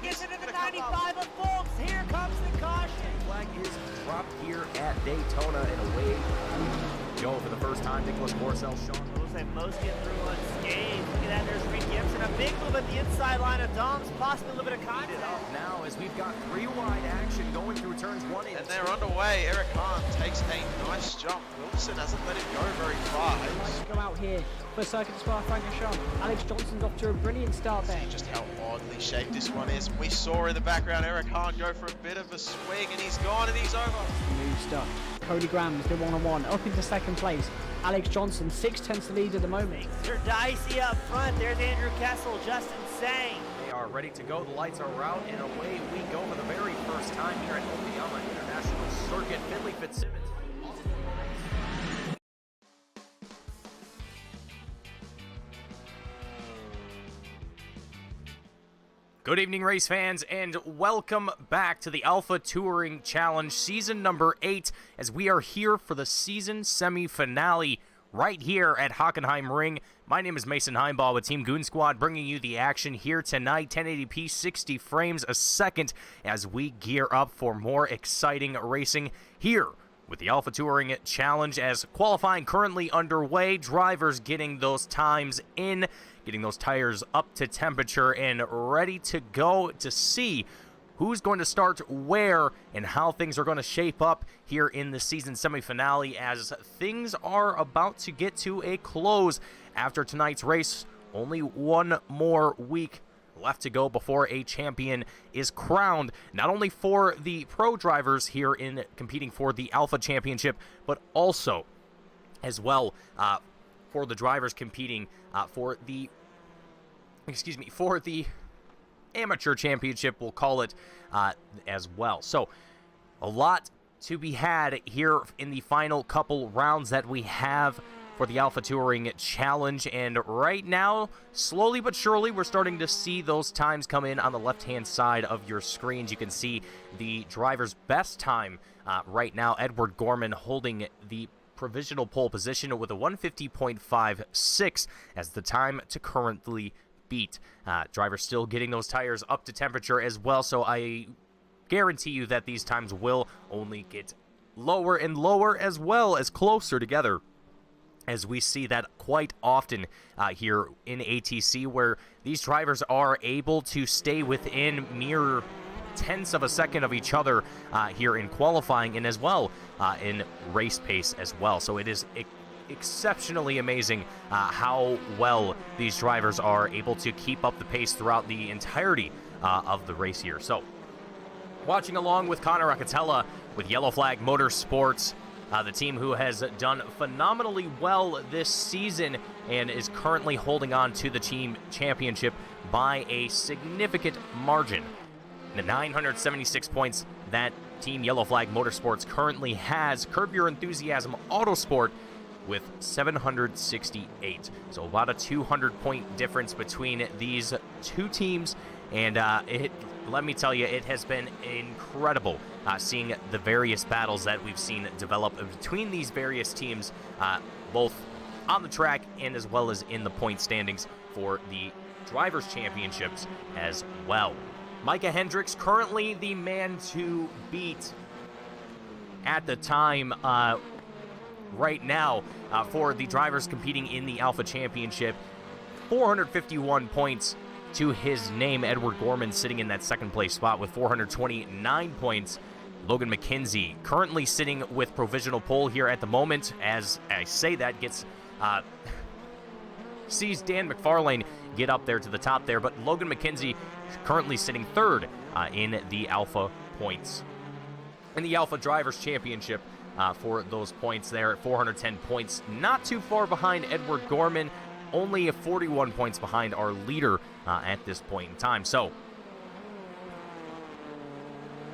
gets into the 95 of Folks. Here comes the caution. Flag is dropped here at Daytona, and away we go for the first time. Nicholas Morcel, Sean. Jose Most get through unscathed. Look at that, there's Reed Gibson. A big move at the inside line of Dom's, possibly a little bit of contact. Now, as we've got three wide action going through turns 1 and 2. And they're underway. Eric Hahn takes a nice jump. Wilson hasn't let it go very far. Go out here for Circuit Spa, Frankenstein. Alex Johnson's off to a brilliant start there. Just how oddly shaped this one is. We saw in the background Eric Hahn go for a bit of a swing, and he's gone and he's over. New stuff. Cody Graham's the one-on-one up into second place. Alex Johnson, 6/10 the lead at the moment. They're dicey up front. There's Andrew Kessel, Justin Sang. They are ready to go. The lights are out, and away we go for the very first time here at Okayama International Circuit. Finley Fitzsimmons. Good evening, race fans, and welcome back to the Alpha Touring Challenge Season number 8, as we are here for the season semi-finale right here at Hockenheim Ring. My name is Mason Heimbaugh with Team Goon Squad, bringing you the action here tonight, 1080p, 60 frames a second, as we gear up for more exciting racing here with the Alpha Touring Challenge, as qualifying currently underway, drivers getting those times in, getting those tires up to temperature and ready to go to see who's going to start where and how things are going to shape up here in the season semifinale, as things are about to get to a close after tonight's race. Only one more week left to go before a champion is crowned, not only for the pro drivers here in competing for the Alpha Championship, but also as well for the drivers competing for the Amateur Championship, we'll call it, as well. So a lot to be had here in the final couple rounds that we have for the Alpha Touring Challenge, and right now, slowly but surely, we're starting to see those times come in on the left-hand side of your screens. You can see the driver's best time right now, Edward Gorman holding the provisional pole position with a 150.56 as the time to currently beat. Driver still getting those tires up to temperature as well, so I guarantee you that these times will only get lower and lower as well as closer together, as we see that quite often here in ATC, where these drivers are able to stay within mere tenths of a second of each other here in qualifying, and as well in race pace as well. So it is exceptionally amazing how well these drivers are able to keep up the pace throughout the entirety of the race here. So watching along with Connor Acatella with Yellow Flag Motorsports, the team who has done phenomenally well this season and is currently holding on to the team championship by a significant margin. The 976 points that Team Yellow Flag Motorsports currently has. Curb Your Enthusiasm Autosport with 768. So about a 200-point difference between these two teams, and let me tell you, it has been incredible seeing the various battles that we've seen develop between these various teams, both on the track and as well as in the point standings for the Drivers' Championships as well. Micah Hendricks, currently the man to beat at the time right now for the drivers competing in the Alpha Championship. 451 points to his name. Edward Gorman sitting in that second place spot with 429 points. Logan McKenzie currently sitting with provisional pole here at the moment. As I say that, sees Dan McFarlane get up there to the top there, but Logan McKenzie currently sitting third in the Alpha points. In the Alpha Drivers' Championship for those points there at 410 points, not too far behind Edward Gorman, only 41 points behind our leader at this point in time. So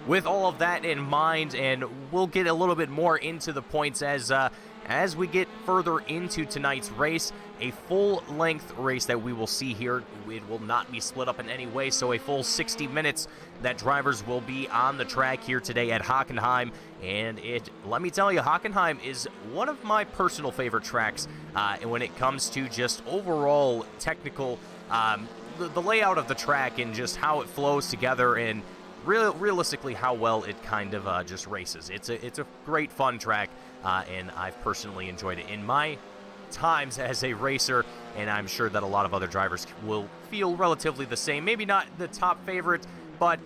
with all of that in mind, and we'll get a little bit more into the points as we get further into tonight's race, a full-length race that we will see here. It will not be split up in any way, so a full 60 minutes that drivers will be on the track here today at Hockenheim. And let me tell you, Hockenheim is one of my personal favorite tracks when it comes to just overall technical the layout of the track and just how it flows together, and realistically how well it kind of just races. It's a great fun track, and I've personally enjoyed it in my times as a racer, and I'm sure that a lot of other drivers will feel relatively the same. Maybe not the top favorite, but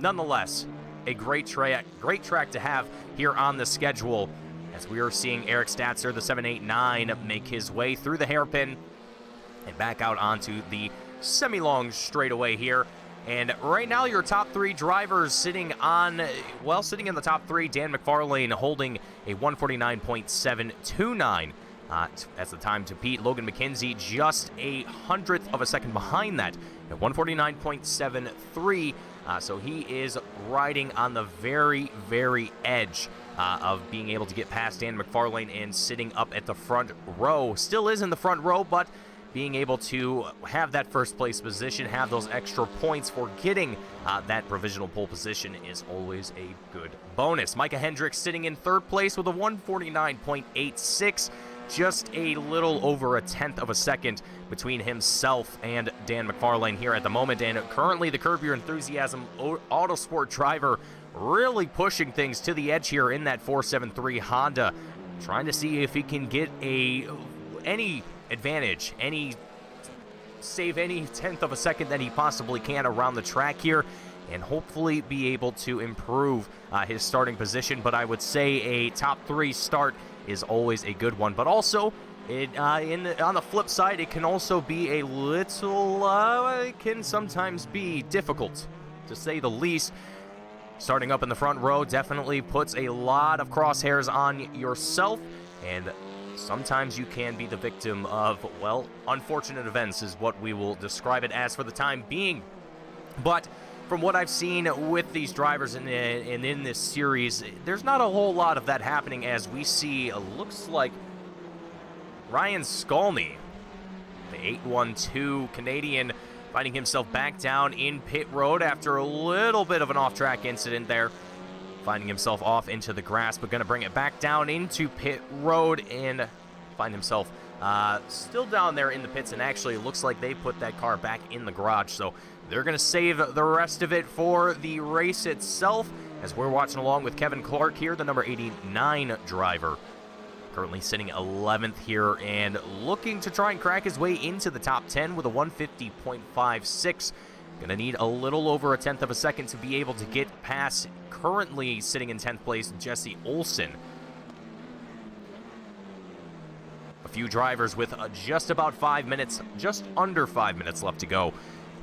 nonetheless, a great track to have here on the schedule, as we are seeing Eric Statzer, the 789, make his way through the hairpin and back out onto the semi-long straightaway here. And right now, your top three drivers sitting in the top three, Dan McFarlane holding a 149.729 as the time to beat. Logan McKenzie just a hundredth of a second behind that at 149.73. So he is riding on the very, very edge of being able to get past Dan McFarlane and sitting up at the front row. Still is in the front row, but being able to have that first place position, have those extra points for getting that provisional pole position is always a good bonus. Micah Hendricks sitting in third place with a 149.86, just a little over a tenth of a second between himself and Dan McFarlane here at the moment. And currently the Curb Your Enthusiasm Autosport driver really pushing things to the edge here in that 473 Honda, trying to see if he can get any advantage, save any tenth of a second that he possibly can around the track here, and hopefully be able to improve his starting position. But I would say a top three start is always a good one. But also, on the flip side, it can also be a little, it can sometimes be difficult, to say the least. Starting up in the front row definitely puts a lot of crosshairs on yourself, and sometimes you can be the victim of, well, unfortunate events is what we will describe it as for the time being. But from what I've seen with these drivers in this series, there's not a whole lot of that happening, as we see, looks like Ryan Skolny, the 812 Canadian, finding himself back down in pit road after a little bit of an off-track incident there. Finding himself off into the grass, but going to bring it back down into pit road and find himself still down there in the pits. And actually, it looks like they put that car back in the garage, so they're going to save the rest of it for the race itself, as we're watching along with Kevin Clark here, the number 89 driver. Currently sitting 11th here and looking to try and crack his way into the top 10 with a 150.56. Going to need a little over a tenth of a second to be able to get past currently sitting in 10th place Jesse Olsen. A few drivers with just about 5 minutes, just under 5 minutes left to go.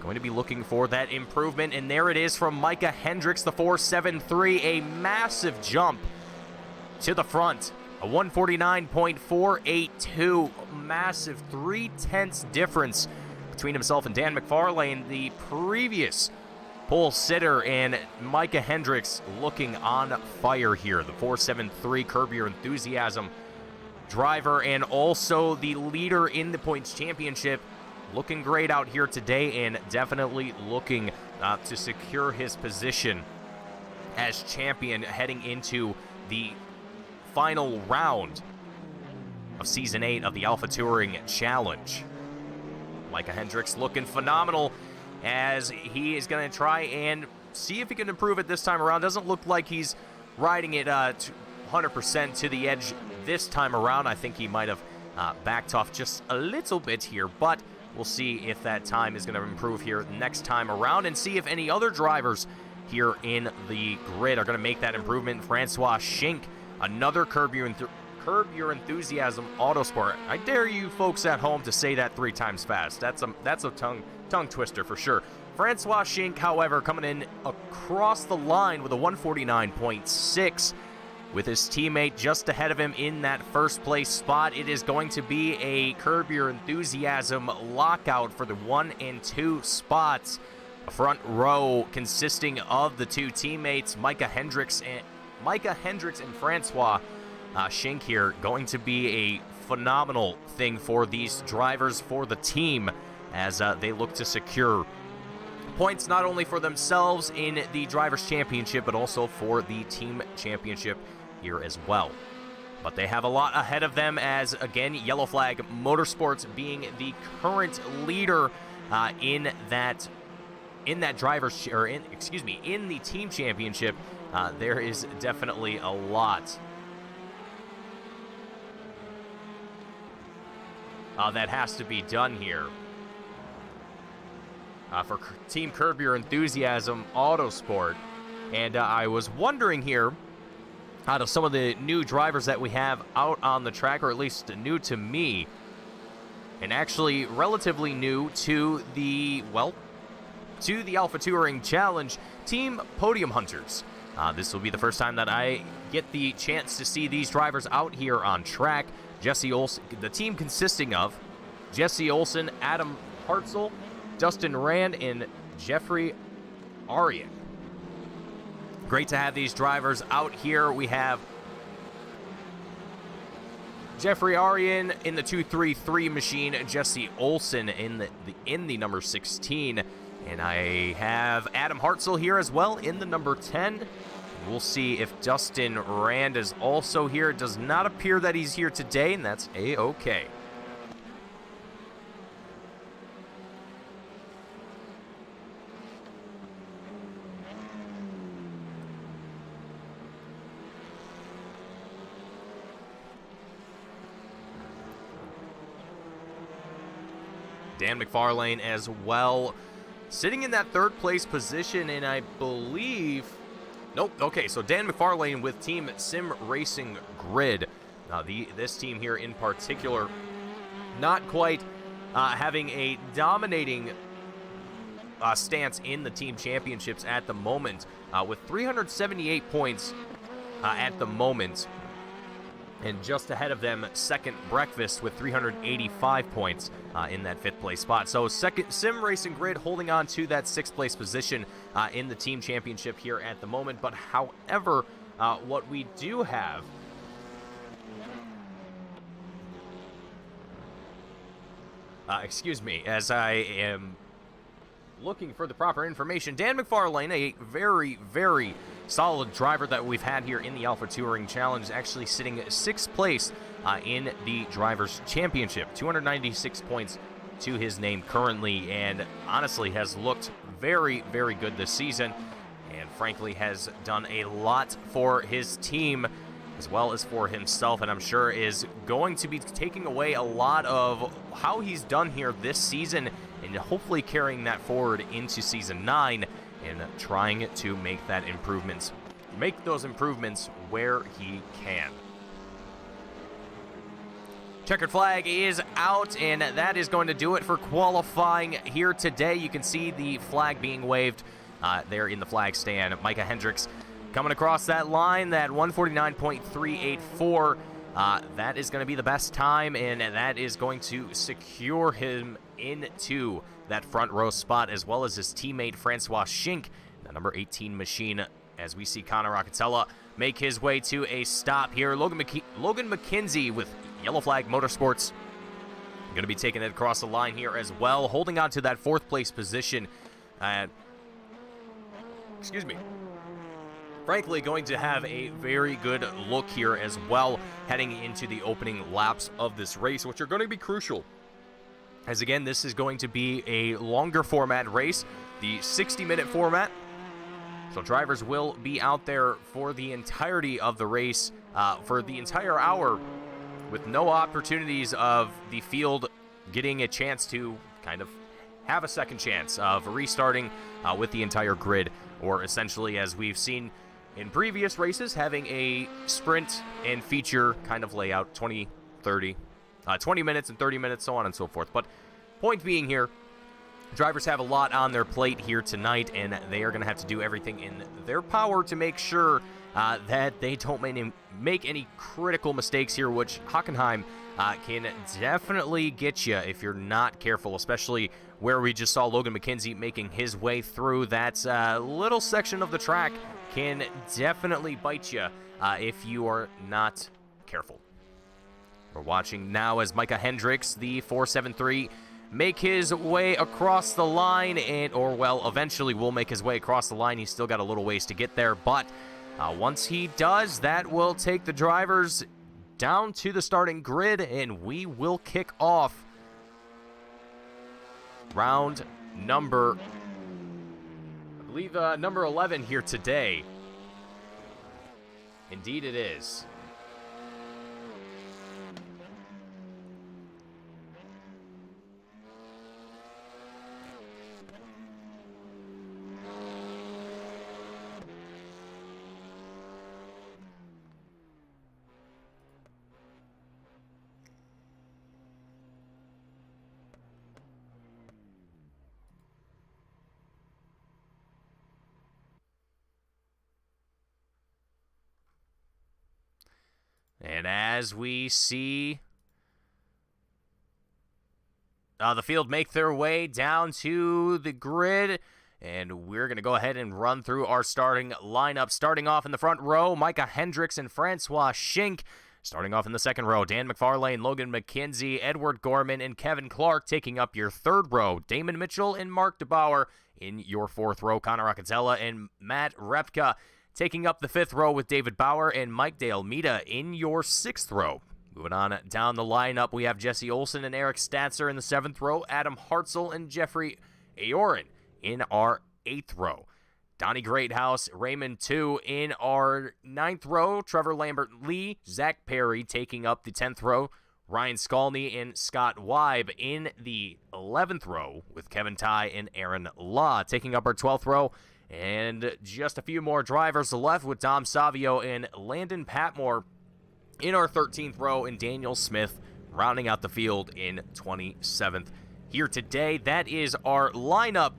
Going to be looking for that improvement, and there it is from Micah Hendricks, the 473, a massive jump to the front. A 149.482, massive 3/10 difference between himself and Dan McFarlane, the previous pole sitter, and Micah Hendricks looking on fire here. The 473 Curb Your Enthusiasm driver and also the leader in the points championship, looking great out here today, and definitely looking to secure his position as champion heading into the final round of Season 8 of the Alpha Touring Challenge. Micah Hendricks looking phenomenal as he is going to try and see if he can improve it this time around. Doesn't look like he's riding it 100% to the edge this time around. I think he might have backed off just a little bit here, but we'll see if that time is going to improve here next time around, and see if any other drivers here in the grid are going to make that improvement. Francois Schink, another Curb Your Enthusiasm Autosport. I dare you folks at home to say that 3 times fast. That's a tongue twister for sure. Francois Schink, however, coming in across the line with a 149.6, with his teammate just ahead of him in that first place spot. It is going to be a Curb Your Enthusiasm lockout for the 1 and 2 spots. A front row consisting of the 2 teammates, Micah Hendricks and Francois Schink here. Going to be a phenomenal thing for these drivers, for the team, as they look to secure points not only for themselves in the Drivers' Championship, but also for the Team Championship here as well. But they have a lot ahead of them, as, again, Yellow Flag Motorsports being the current leader in that drivers or in the team championship. There is definitely a lot that has to be done here. For Team Curb Your Enthusiasm Autosport. And I was wondering here, out of some of the new drivers that we have out on the track, or at least new to me, and actually relatively new to the Alpha Touring Challenge, Team Podium Hunters. This will be the first time that I get the chance to see these drivers out here on track. Jesse Olsen, the team consisting of Jesse Olsen, Adam Hartzell, Dustin Rand, and Jeffrey Arian. Great to have these drivers out here. We have Jeffrey Arian in the 233 machine, Jesse Olsen in the number 16, and I have Adam Hartzell here as well in the number 10. We'll see if Dustin Rand is also here. It does not appear that he's here today, and that's A-okay. Dan McFarlane as well, sitting in that third place position, and I believe... Nope, okay, so Dan McFarlane with Team Sim Racing Grid. This team here in particular, not quite having a dominating stance in the team championships at the moment, with 378 points at the moment. And just ahead of them, Second Breakfast with 385 points in that fifth place spot. So second Sim Racing Grid holding on to that sixth place position in the team championship here at the moment. But however, what we do have as I am looking for the proper information, Dan McFarlane, a very, very solid driver that we've had here in the Alpha Touring Challenge, actually sitting 6th place in the Drivers' Championship. 296 points to his name currently, and honestly has looked very, very good this season, and frankly has done a lot for his team as well as for himself, and I'm sure is going to be taking away a lot of how he's done here this season and hopefully carrying that forward into Season 9 and trying to make those improvements where he can. Checkered flag is out, and that is going to do it for qualifying here today. You can see the flag being waved there in the flag stand. Micah Hendricks coming across that line, that 149.384. That is going to be the best time, and that is going to secure him into that front row spot, as well as his teammate Francois Schink, the number 18 machine, as we see Connor Roccatella make his way to a stop here. Logan McKenzie with Yellow Flag Motorsports going to be taking it across the line here as well, holding on to that 4th place position. Frankly, going to have a very good look here as well, heading into the opening laps of this race, which are going to be crucial. As again, this is going to be a longer format race, the 60-minute format. So drivers will be out there for the entirety of the race, for the entire hour, with no opportunities of the field getting a chance to kind of have a second chance of restarting with the entire grid, or essentially, as we've seen in previous races, having a sprint and feature kind of layout, 20 minutes and 30 minutes, so on and so forth. But point being here, drivers have a lot on their plate here tonight, and they are going to have to do everything in their power to make sure that they don't make any critical mistakes here, which Hockenheim can definitely get you if you're not careful, especially where we just saw Logan McKenzie making his way through. That little section of the track can definitely bite you if you are not careful. We're watching now as Micah Hendricks, the 473, make his way across the line, eventually will make his way across the line. He's still got a little ways to get there, but once he does, that will take the drivers down to the starting grid, and we will kick off round number, I believe, number 11 here today. Indeed it is. And as we see the field make their way down to the grid, and we're going to go ahead and run through our starting lineup. Starting off in the front row, Micah Hendricks and Francois Schink. Starting off in the second row, Dan McFarlane, Logan McKenzie, Edward Gorman, and Kevin Clark. Taking up your third row, Damon Mitchell and Mark DeBauer. In your fourth row, Connor Roccatella and Matt Repka. Taking up the fifth row with David Bauer and Mike De Almeida in your sixth row. Moving on down the lineup, we have Jesse Olsen and Eric Statzer in the seventh row, Adam Hartzell and Jeffrey Aoren in our eighth row. Donnie Greathouse, Raymond 2 in our ninth row, Trevor Lambert-Lee, Zach Perry taking up the 10th row, Ryan Skolny and Scott Weib in the 11th row with Kevin Ty and Aaron Law taking up our 12th row. And just a few more drivers left with Dom Savio and Landon Patmore in our 13th row, and Daniel Smith rounding out the field in 27th here today. That is our lineup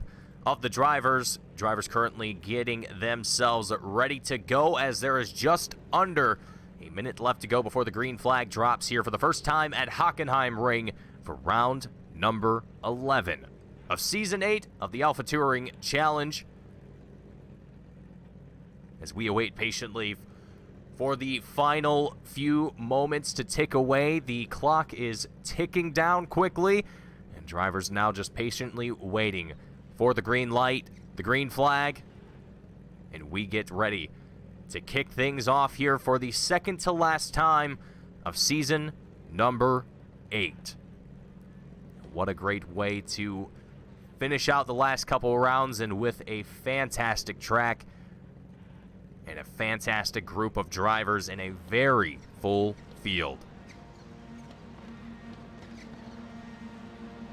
of the drivers. Drivers currently getting themselves ready to go as there is just under a minute left to go before the green flag drops here for the first time at Hockenheim Ring for round number 11 of Season 8 of the Alpha Touring Challenge. As we await patiently for the final few moments to tick away, the clock is ticking down quickly, and drivers now just patiently waiting for the green light, the green flag, and we get ready to kick things off here for the second to last time of season number 8. What a great way to finish out the last couple rounds, and with a fantastic track and a fantastic group of drivers in a very full field.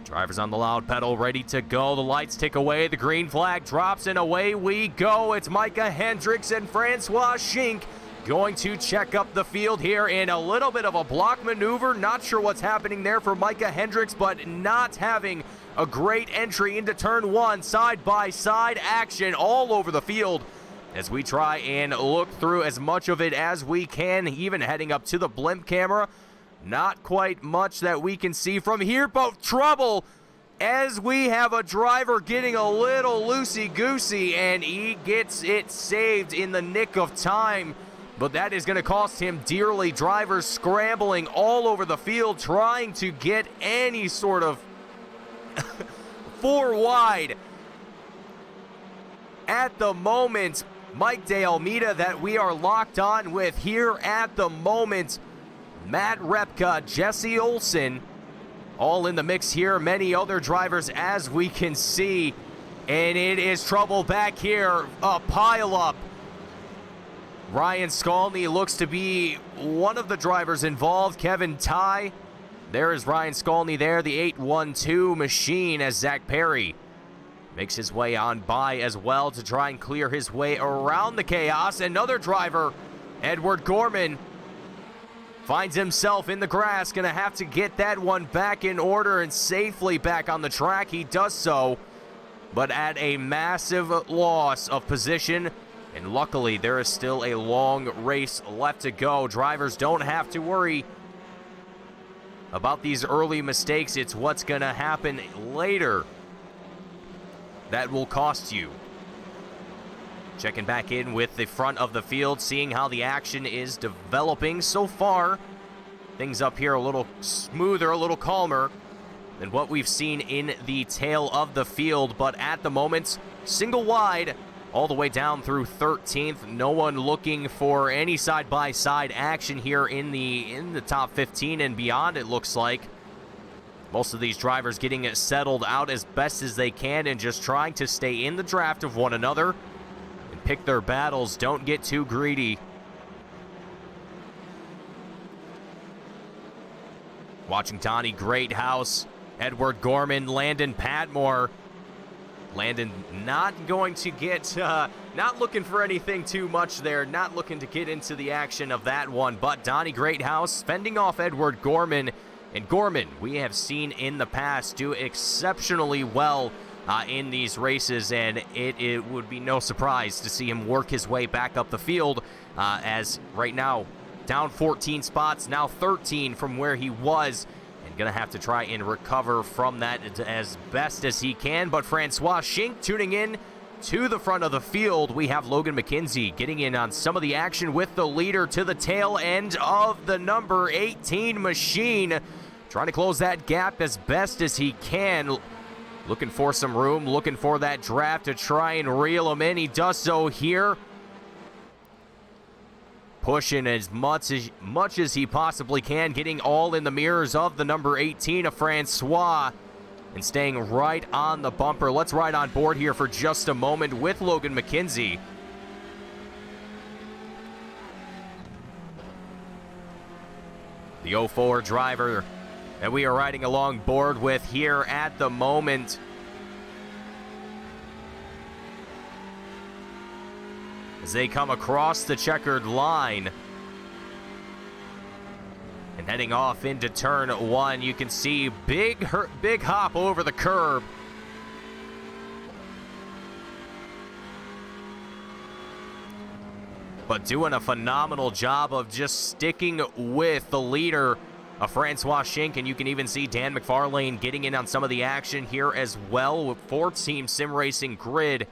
Drivers on the loud pedal, ready to go. The lights tick away. The green flag drops, and away we go. It's Micah Hendricks and Francois Schink going to check up the field here in a little bit of a block maneuver. Not sure what's happening there for Micah Hendricks, but not having a great entry into turn one. Side-by-side action all over the field as we try and look through as much of it as we can, even heading up to the blimp camera. Not quite much that we can see from here, but trouble as we have a driver getting a little loosey-goosey, and he gets it saved in the nick of time. But that is going to cost him dearly. Drivers scrambling all over the field, trying to get any sort of 4 wide. At the moment, Mike De Almeida that we are locked on with here at the moment. Matt Repka, Jesse Olsen, all in the mix here. Many other drivers as we can see. And it is trouble back here. A pile up. Ryan Skolny looks to be one of the drivers involved. Kevin Ty. There is Ryan Skolny there, the 812 machine, as Zach Perry makes his way on by as well to try and clear his way around the chaos. Another driver, Edward Gorman, finds himself in the grass. Going to have to get that one back in order and safely back on the track. He does so, but at a massive loss of position. And luckily, there is still a long race left to go. Drivers don't have to worry about these early mistakes. It's what's going to happen later that will cost you. Checking back in with the front of the field, seeing how the action is developing. So far, things up here a little smoother, a little calmer than what we've seen in the tail of the field. But at the moment, single wide all the way down through 13th. No one looking for any side-by-side action here in the top 15 and beyond, it looks like. Most of these drivers getting it settled out as best as they can and just trying to stay in the draft of one another and pick their battles. Don't get too greedy. Watching Donnie Greathouse, Edward Gorman, Landon Patmore. Landon not going to get, not looking for anything too much there, not looking to get into the action of that one, but Donnie Greathouse fending off Edward Gorman. And Gorman, we have seen in the past, do exceptionally well in these races, and it would be no surprise to see him work his way back up the field, as right now, down 14 spots, now 13 from where he was. Going to have to try and recover from that as best as he can. But Francois Schink tuning in to the front of the field. We have Logan McKenzie getting in on some of the action with the leader to the tail end of the number 18 machine. Trying to close that gap as best as he can. Looking for some room, looking for that draft to try and reel him in. He does so here. Pushing as much as he possibly can, getting all in the mirrors of the number 18 of Francois, and staying right on the bumper. Let's ride on board here for just a moment with Logan McKenzie. The 04 driver that we are riding along board with here at the moment. As they come across the checkered line and heading off into turn one, you can see big hop over the curb. But doing a phenomenal job of just sticking with the leader of Francois Schink, and you can even see Dan McFarlane getting in on some of the action here as well with 4-team sim racing grid.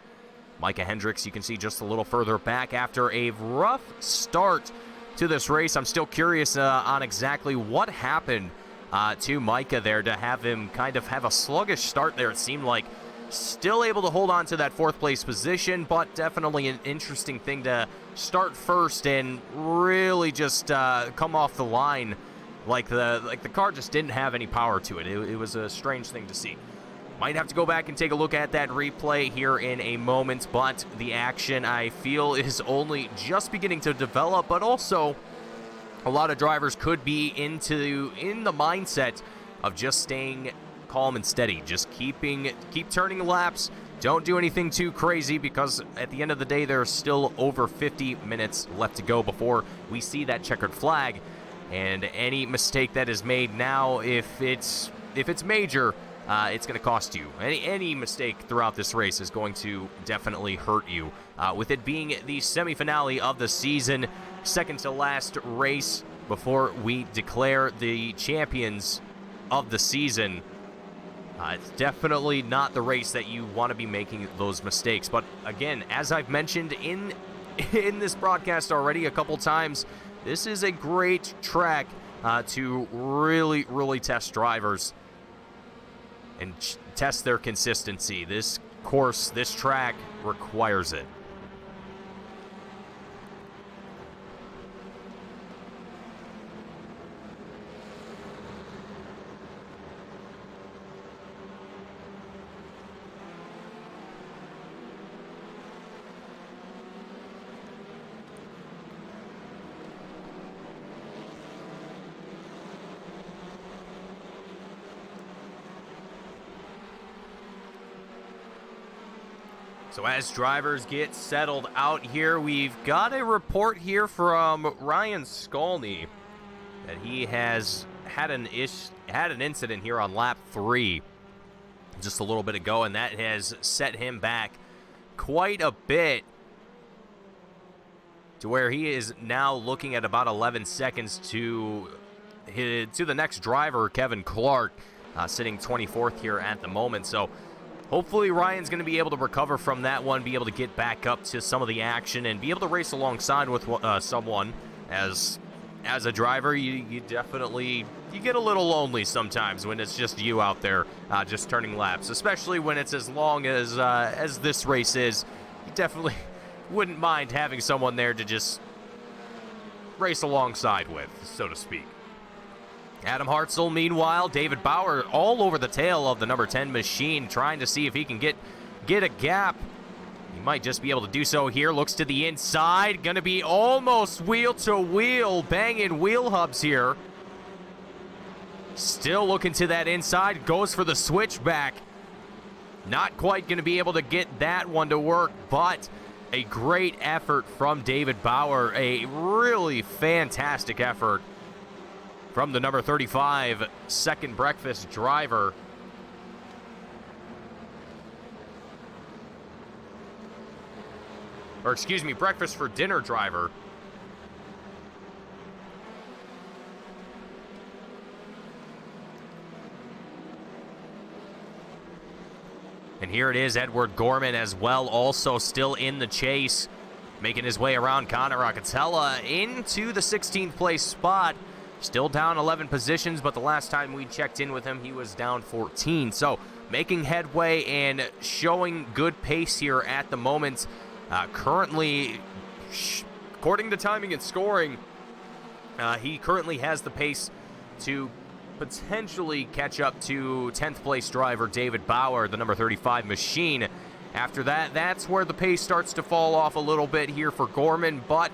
Micah Hendricks, you can see just a little further back after a rough start to this race. I'm still curious on exactly what happened to Micah there to have him kind of have a sluggish start there. It seemed like still able to hold on to that 4th place position, but definitely an interesting thing to start first and really just come off the line like the car just didn't have any power to it. It was a strange thing to see. Might have to go back and take a look at that replay here in a moment, but the action, I feel, is only just beginning to develop, but also a lot of drivers could be in the mindset of just staying calm and steady, just keep turning laps. Don't do anything too crazy, because at the end of the day, there's still over 50 minutes left to go before we see that checkered flag, and any mistake that is made now, if it's major, it's going to cost you. Any mistake throughout this race is going to definitely hurt you. With it being the semifinale of the season, second to last race before we declare the champions of the season, it's definitely not the race that you want to be making those mistakes. But again, as I've mentioned in this broadcast already a couple times, this is a great track to really test drivers and test their consistency. This course, this track requires it. So as drivers get settled out here, we've got a report here from Ryan Skolny that he has had an incident here on lap 3 just a little bit ago, and that has set him back quite a bit to where he is now looking at about 11 seconds to the next driver, Kevin Clark, sitting 24th here at the moment. So hopefully Ryan's going to be able to recover from that one, be able to get back up to some of the action, and be able to race alongside with someone. As a driver, you definitely get a little lonely sometimes when it's just you out there just turning laps, especially when it's as long as this race is. You definitely wouldn't mind having someone there to just race alongside with, so to speak. Adam Hartzell, meanwhile, David Bauer all over the tail of the number 10 machine, trying to see if he can get a gap. He might just be able to do so here. Looks to the inside. Going to be almost wheel to wheel, banging wheel hubs here. Still looking to that inside. Goes for the switchback. Not quite going to be able to get that one to work, but a great effort from David Bauer. A really fantastic effort from the number 35 second breakfast driver. Or excuse me, breakfast for dinner driver. And here it is, Edward Gorman as well, also still in the chase, making his way around Connor Roccatella into the 16th place spot. Still down 11 positions, but the last time we checked in with him, he was down 14. So making headway and showing good pace here at the moment. Currently, according to timing and scoring, he currently has the pace to potentially catch up to 10th place driver David Bauer, the number 35 machine. After that, that's where the pace starts to fall off a little bit here for Gorman, but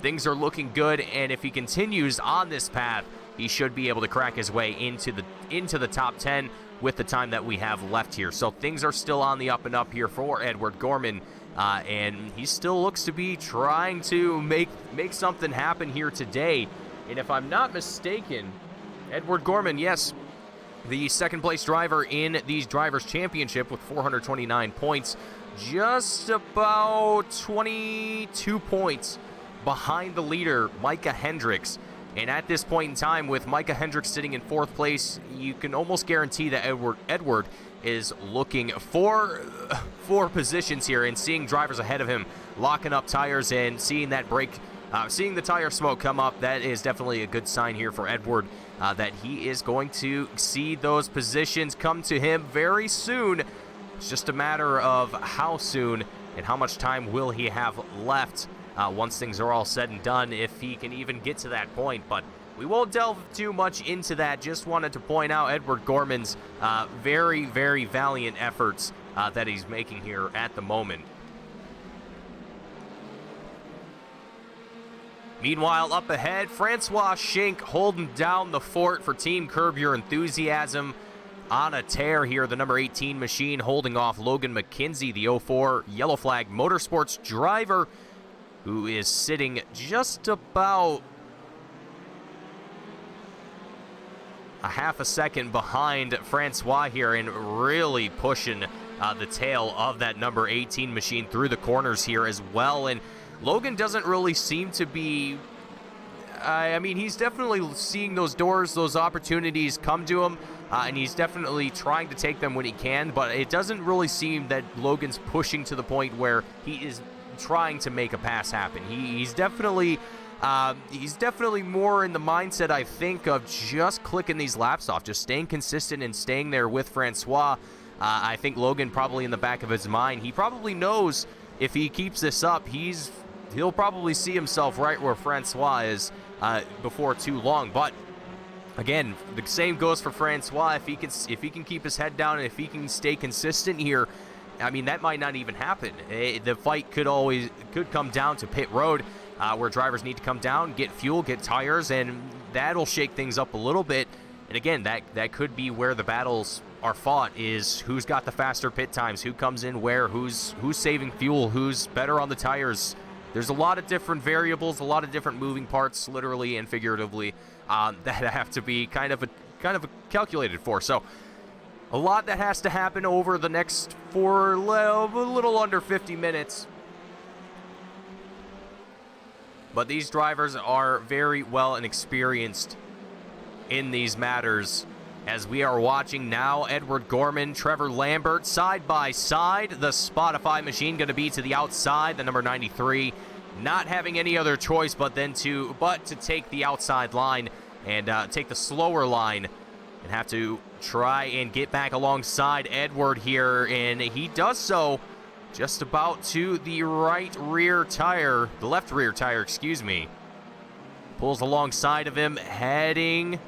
things are looking good, and if he continues on this path, he should be able to crack his way into the top 10 with the time that we have left here. So things are still on the up and up here for Edward Gorman, and he still looks to be trying to make something happen here today. And if I'm not mistaken, Edward Gorman, yes, the second place driver in these Drivers' Championship with 429 points, just about 22 points behind the leader, Micah Hendricks. And at this point in time, with Micah Hendricks sitting in 4th place, you can almost guarantee that Edward is looking for positions here and seeing drivers ahead of him locking up tires and seeing that seeing the tire smoke come up. That is definitely a good sign here for Edward, that he is going to see those positions come to him very soon. It's just a matter of how soon and how much time will he have left once things are all said and done, if he can even get to that point. But we won't delve too much into that. Just wanted to point out Edward Gorman's very, very valiant efforts that he's making here at the moment. Meanwhile, up ahead, Francois Schenck holding down the fort for Team Curb Your Enthusiasm. On a tear here, the number 18 machine holding off Logan McKenzie, the 04 Yellow Flag Motorsports driver, who is sitting just about a half a second behind Francois here and really pushing the tail of that number 18 machine through the corners here as well. And Logan doesn't really seem to be, I mean, he's definitely seeing those doors, those opportunities come to him, and he's definitely trying to take them when he can, but it doesn't really seem that Logan's pushing to the point where he is trying to make a pass happen. He's definitely more in the mindset, I think, of just clicking these laps off, just staying consistent and staying there with Francois. I think Logan probably in the back of his mind, he probably knows if he keeps this up, he'll probably see himself right where Francois is before too long. But again, the same goes for Francois. If he can keep his head down and if he can stay consistent here, I mean, that might not even happen. The fight could come down to pit road, where drivers need to come down, get fuel, get tires, and that'll shake things up a little bit. And again, that could be where the battles are fought, is who's got the faster pit times, who comes in where, who's saving fuel, who's better on the tires. There's a lot of different variables, a lot of different moving parts, literally and figuratively, that have to be kind of calculated for. So a lot that has to happen over the next a little under 50 minutes. But these drivers are very well and experienced in these matters. As we are watching now, Edward Gorman, Trevor Lambert, side by side. The Spotify machine going to be to the outside, the number 93. Not having any other choice but to take the outside line and take the slower line and have to try and get back alongside Edward here. And he does so just about to the left rear tire, excuse me. Pulls alongside of him, heading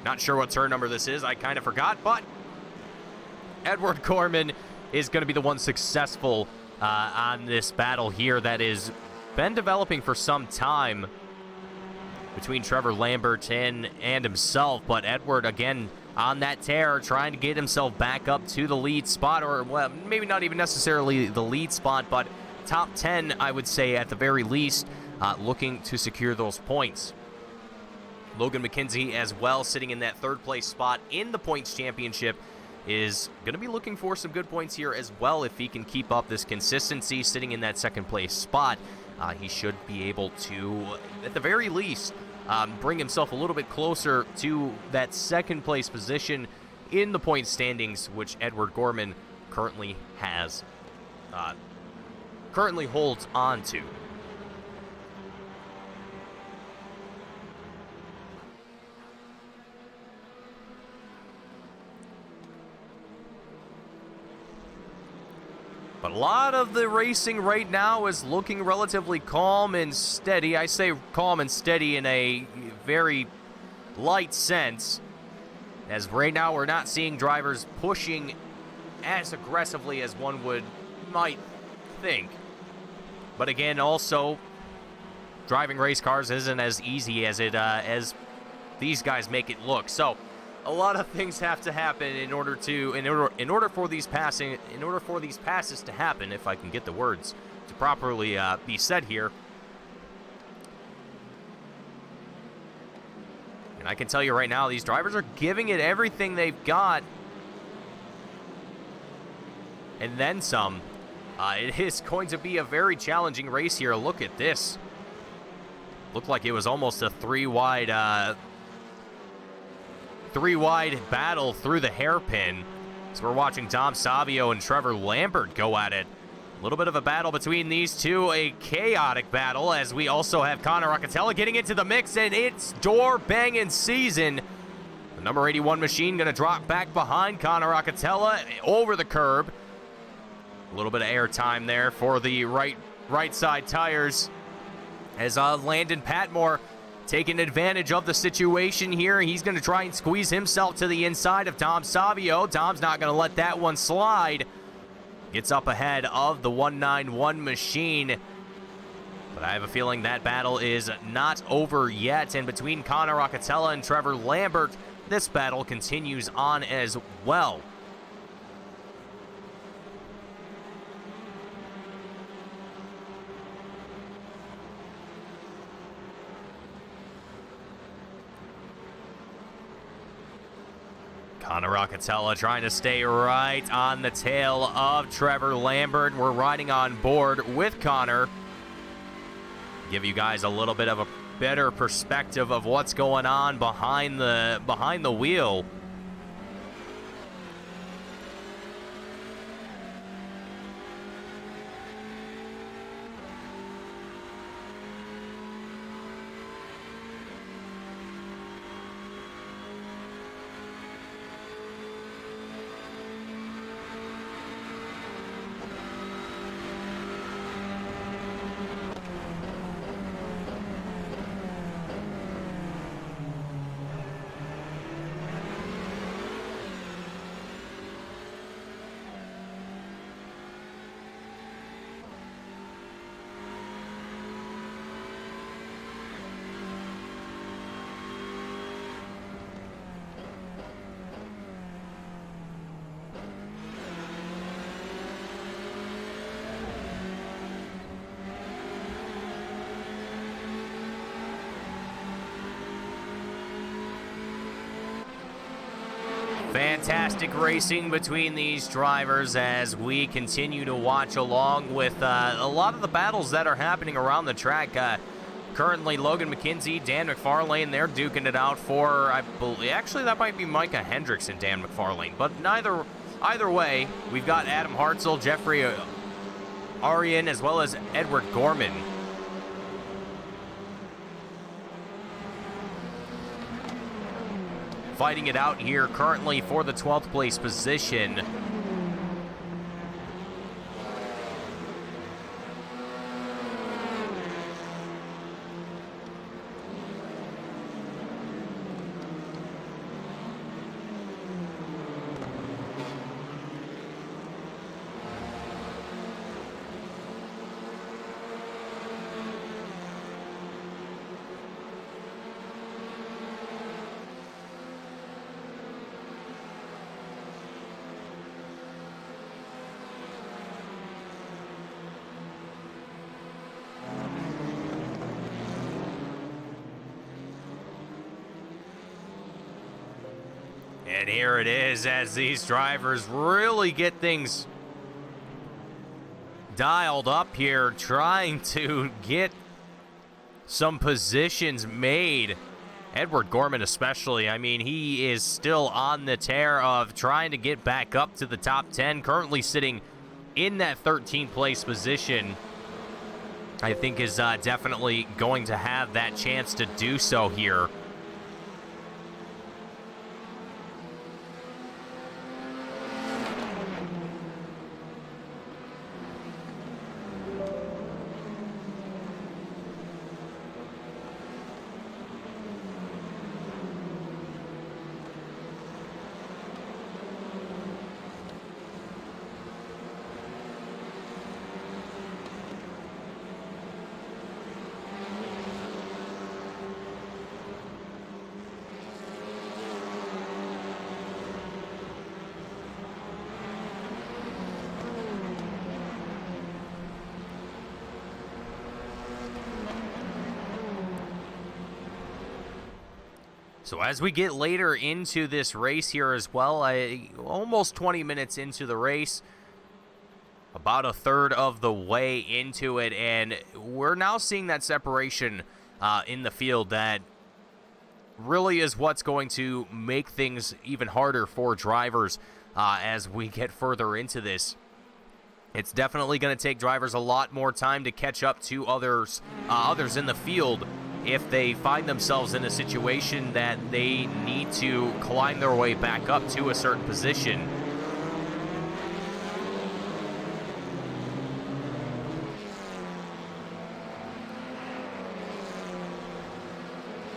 Not sure what turn number this is. I kind of forgot, but Edward Gorman is going to be the one successful on this battle here that has been developing for some time between Trevor Lambert and himself. But Edward, again, on that tear, trying to get himself back up to the lead spot, or well, maybe not even necessarily the lead spot, but top 10, I would say, at the very least, looking to secure those points. Logan McKenzie as well, sitting in that third place spot in the points championship, is going to be looking for some good points here as well. If he can keep up this consistency, sitting in that second place spot, he should be able to, at the very least, bring himself a little bit closer to that second place position in the point standings, which Edward Gorman currently holds on to. But a lot of the racing right now is looking relatively calm and steady. I say calm and steady in a very light sense, as right now we're not seeing drivers pushing as aggressively as one might think. But again, also, driving race cars isn't as easy as as these guys make it look. So a lot of things have to happen in order for these passes to happen, if I can get the words to properly be said here. And I can tell you right now, these drivers are giving it everything they've got, and then some. It is going to be a very challenging race here. Look at this. Looked like it was almost a three-wide battle through the hairpin. So we're watching Dom Savio and Trevor Lambert go at it. A little bit of a battle between these two, a chaotic battle, as we also have Connor Roccatella getting into the mix, and it's door-banging season. The number 81 machine going to drop back behind Connor Roccatella over the curb. A little bit of air time there for the right side tires, as Landon Patmore taking advantage of the situation here. He's going to try and squeeze himself to the inside of Dom Savio. Dom's not going to let that one slide. Gets up ahead of the 191 machine. But I have a feeling that battle is not over yet. And between Connor Roccatella and Trevor Lambert, this battle continues on as well. Connor Roccatella trying to stay right on the tail of Trevor Lambert. We're riding on board with Connor. Give you guys a little bit of a better perspective of what's going on behind the wheel. Fantastic racing between these drivers as we continue to watch along with a lot of the battles that are happening around the track. Currently, Logan McKenzie, Dan McFarlane, they're duking it out for, I believe, actually that might be Micah Hendricks and Dan McFarlane. But either way, we've got Adam Hartzell, Jeffrey Arian, as well as Edward Gorman. Fighting it out here currently for the 12th place position. And here it is as these drivers really get things dialed up here, trying to get some positions made. Edward Gorman especially, I mean, he is still on the tear of trying to get back up to the top 10, currently sitting in that 13th place position. I think is definitely going to have that chance to do so here. So as we get later into this race here as well, almost 20 minutes into the race, about a third of the way into it, and we're now seeing that separation in the field that really is what's going to make things even harder for drivers as we get further into this. It's definitely going to take drivers a lot more time to catch up to others in the field if they find themselves in a situation that they need to climb their way back up to a certain position.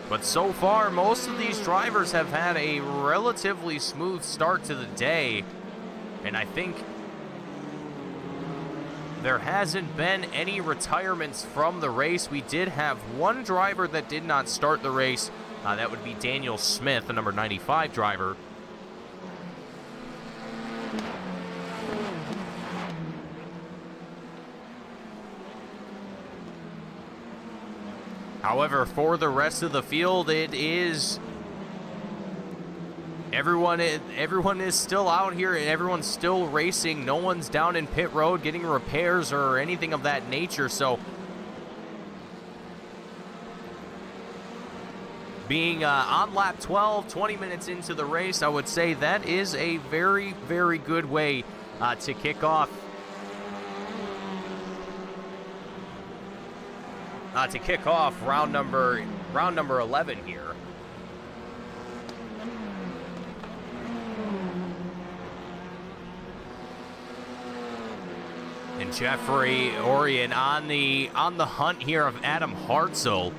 But so far, most of these drivers have had a relatively smooth start to the day, and I think there hasn't been any retirements from the race. We did have one driver that did not start the race. That would be Daniel Smith, the number 95 driver. However, for the rest of the field, it is everyone is still out here and everyone's still racing. No one's down in pit road getting repairs or anything of that nature. So being on lap 12, 20 minutes into the race, I would say that is a very, very good way to kick off. Round number 11 here. And Jeffrey Orion on the hunt here of Adam Hartzell.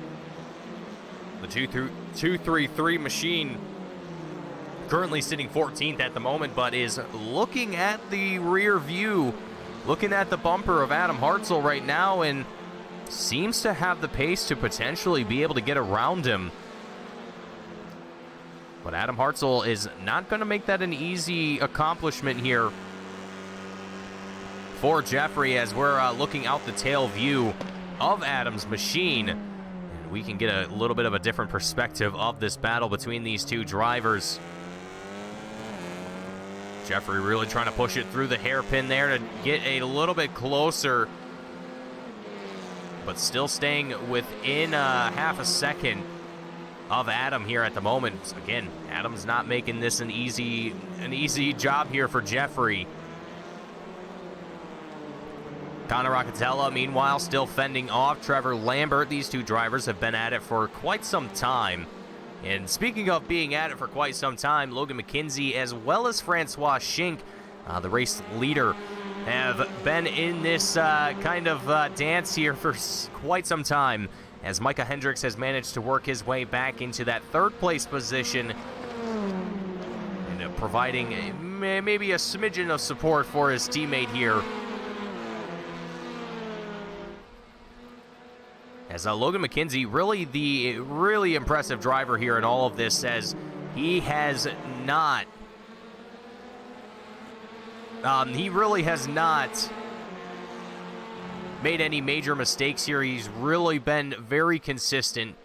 The 233 machine currently sitting 14th at the moment, but is looking at the rear view, looking at the bumper of Adam Hartzell right now, and seems to have the pace to potentially be able to get around him. But Adam Hartzell is not going to make that an easy accomplishment here for Jeffrey as we're looking out the tail view of Adam's machine. And we can get a little bit of a different perspective of this battle between these two drivers. Jeffrey really trying to push it through the hairpin there to get a little bit closer, but still staying within half a second of Adam here at the moment. Again, Adam's not making this an easy job here for Jeffrey. Connor Roccatella, meanwhile, still fending off Trevor Lambert. These two drivers have been at it for quite some time. And speaking of being at it for quite some time, Logan McKenzie as well as Francois Schink, the race leader, have been in this kind of dance here for quite some time, as Micah Hendricks has managed to work his way back into that third place position and providing maybe a smidgen of support for his teammate here. As Logan McKenzie, really the really impressive driver here in all of this, as he has not really has not made any major mistakes here. He's really been very consistent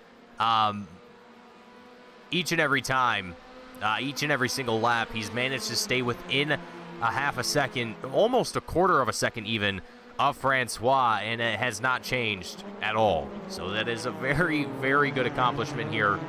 each and every time each and every single lap. He's managed to stay within a half a second, almost a quarter of a second even, of Francois, and it has not changed at all. So that is a very, very good accomplishment here.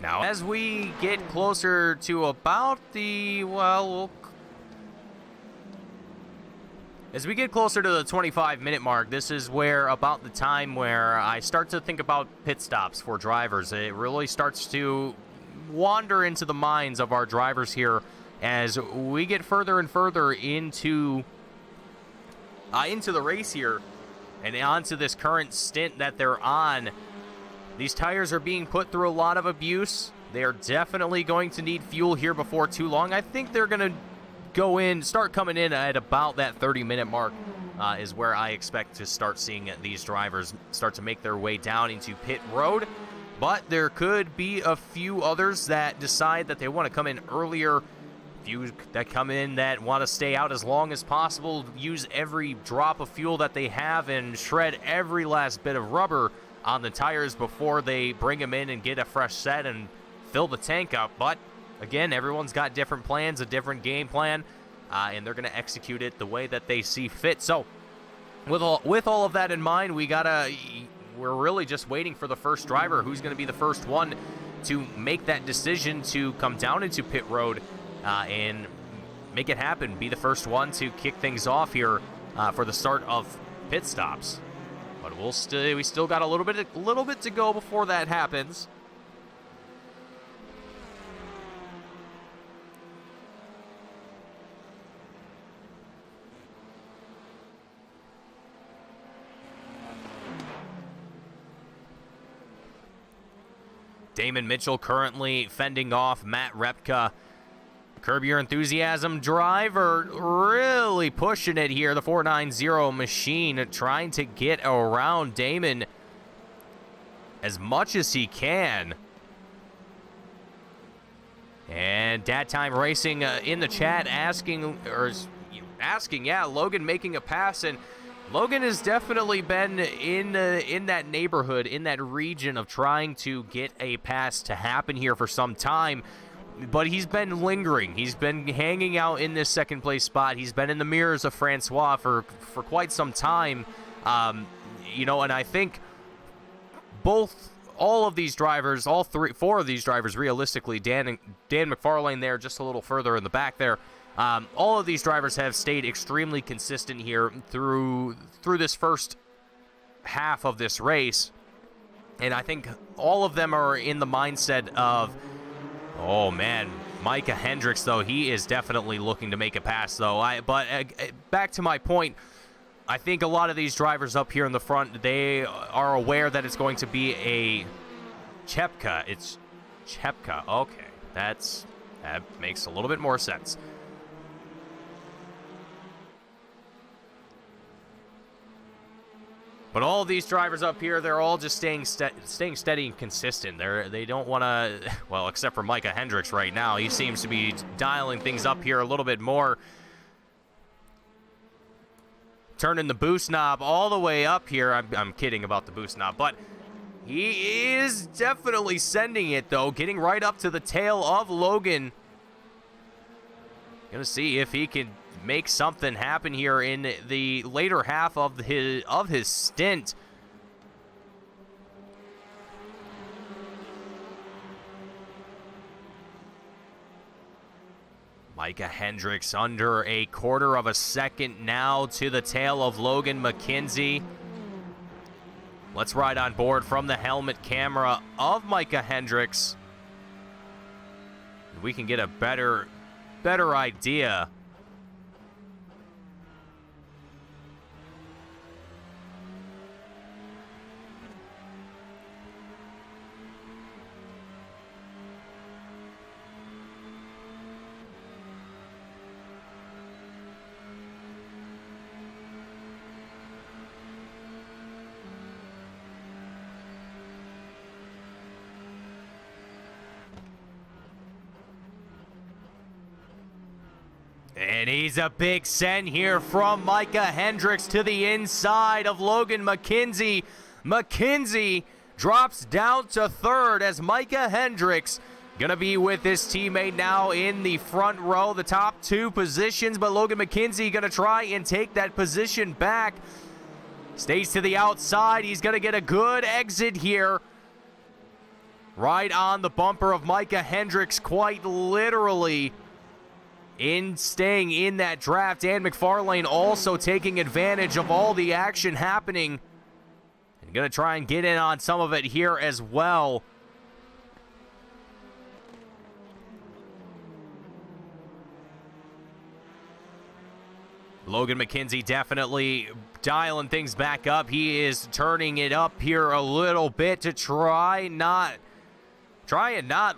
Now, as we get closer to about the, as we get closer to the 25-minute mark, this is where about the time where I start to think about pit stops for drivers. It really starts to wander into the minds of our drivers here as we get further and further into the race here and onto this current stint that they're on. These tires are being put through a lot of abuse. They are definitely going to need fuel here before too long. I think they're going to start coming in at about that 30-minute mark is where I expect to start seeing these drivers start to make their way down into pit road. But there could be a few others that decide that they want to come in earlier. Few that come in that want to stay out as long as possible, use every drop of fuel that they have, and shred every last bit of rubber on the tires before they bring them in and get a fresh set and fill the tank up. But again, everyone's got different plans, a different game plan, and they're going to execute it the way that they see fit. So with all of that in mind, we're really just waiting for the first driver who's going to be the first one to make that decision to come down into pit road and make it happen, be the first one to kick things off here for the start of pit stops. But we still got a little bit to go before that happens. Damon Mitchell currently fending off Matt Repka. Curb Your Enthusiasm driver really pushing it here. The 490 machine trying to get around Damon as much as he can. And Dad Time Racing in the chat asking, Logan making a pass, and Logan has definitely been in that neighborhood, in that region of trying to get a pass to happen here for some time. But he's been lingering. He's been hanging out in this second place spot. He's been in the mirrors of Francois for quite some time. And I think all of these drivers, four of these drivers, realistically, Dan McFarlane there just a little further in the back there, all of these drivers have stayed extremely consistent here through this first half of this race. And I think all of them are in the mindset of, oh man, Micah Hendricks, though, he is definitely looking to make a pass, though. But back to my point, I think a lot of these drivers up here in the front, they are aware that it's going to be a Chepka. It's Chepka. Okay, that makes a little bit more sense. But all of these drivers up here, they're all just staying steady and consistent. They don't want to, well, except for Micah Hendricks right now. He seems to be dialing things up here a little bit more. Turning the boost knob all the way up here. I'm kidding about the boost knob, but he is definitely sending it, though. Getting right up to the tail of Logan. Gonna see if he can make something happen here in the later half of his stint. Micah Hendricks under a quarter of a second now to the tail of Logan McKenzie. Let's ride on board from the helmet camera of Micah Hendricks. We can get a better idea. And he's a big send here from Micah Hendricks to the inside of Logan McKenzie. McKenzie drops down to third as Micah Hendricks going to be with his teammate now in the front row, the top two positions. But Logan McKenzie going to try and take that position back. Stays to the outside. He's going to get a good exit here. Right on the bumper of Micah Hendricks, quite literally. In staying in that draft, Dan McFarlane also taking advantage of all the action happening. And going to try and get in on some of it here as well. Logan McKenzie definitely dialing things back up. He is turning it up here a little bit to try and not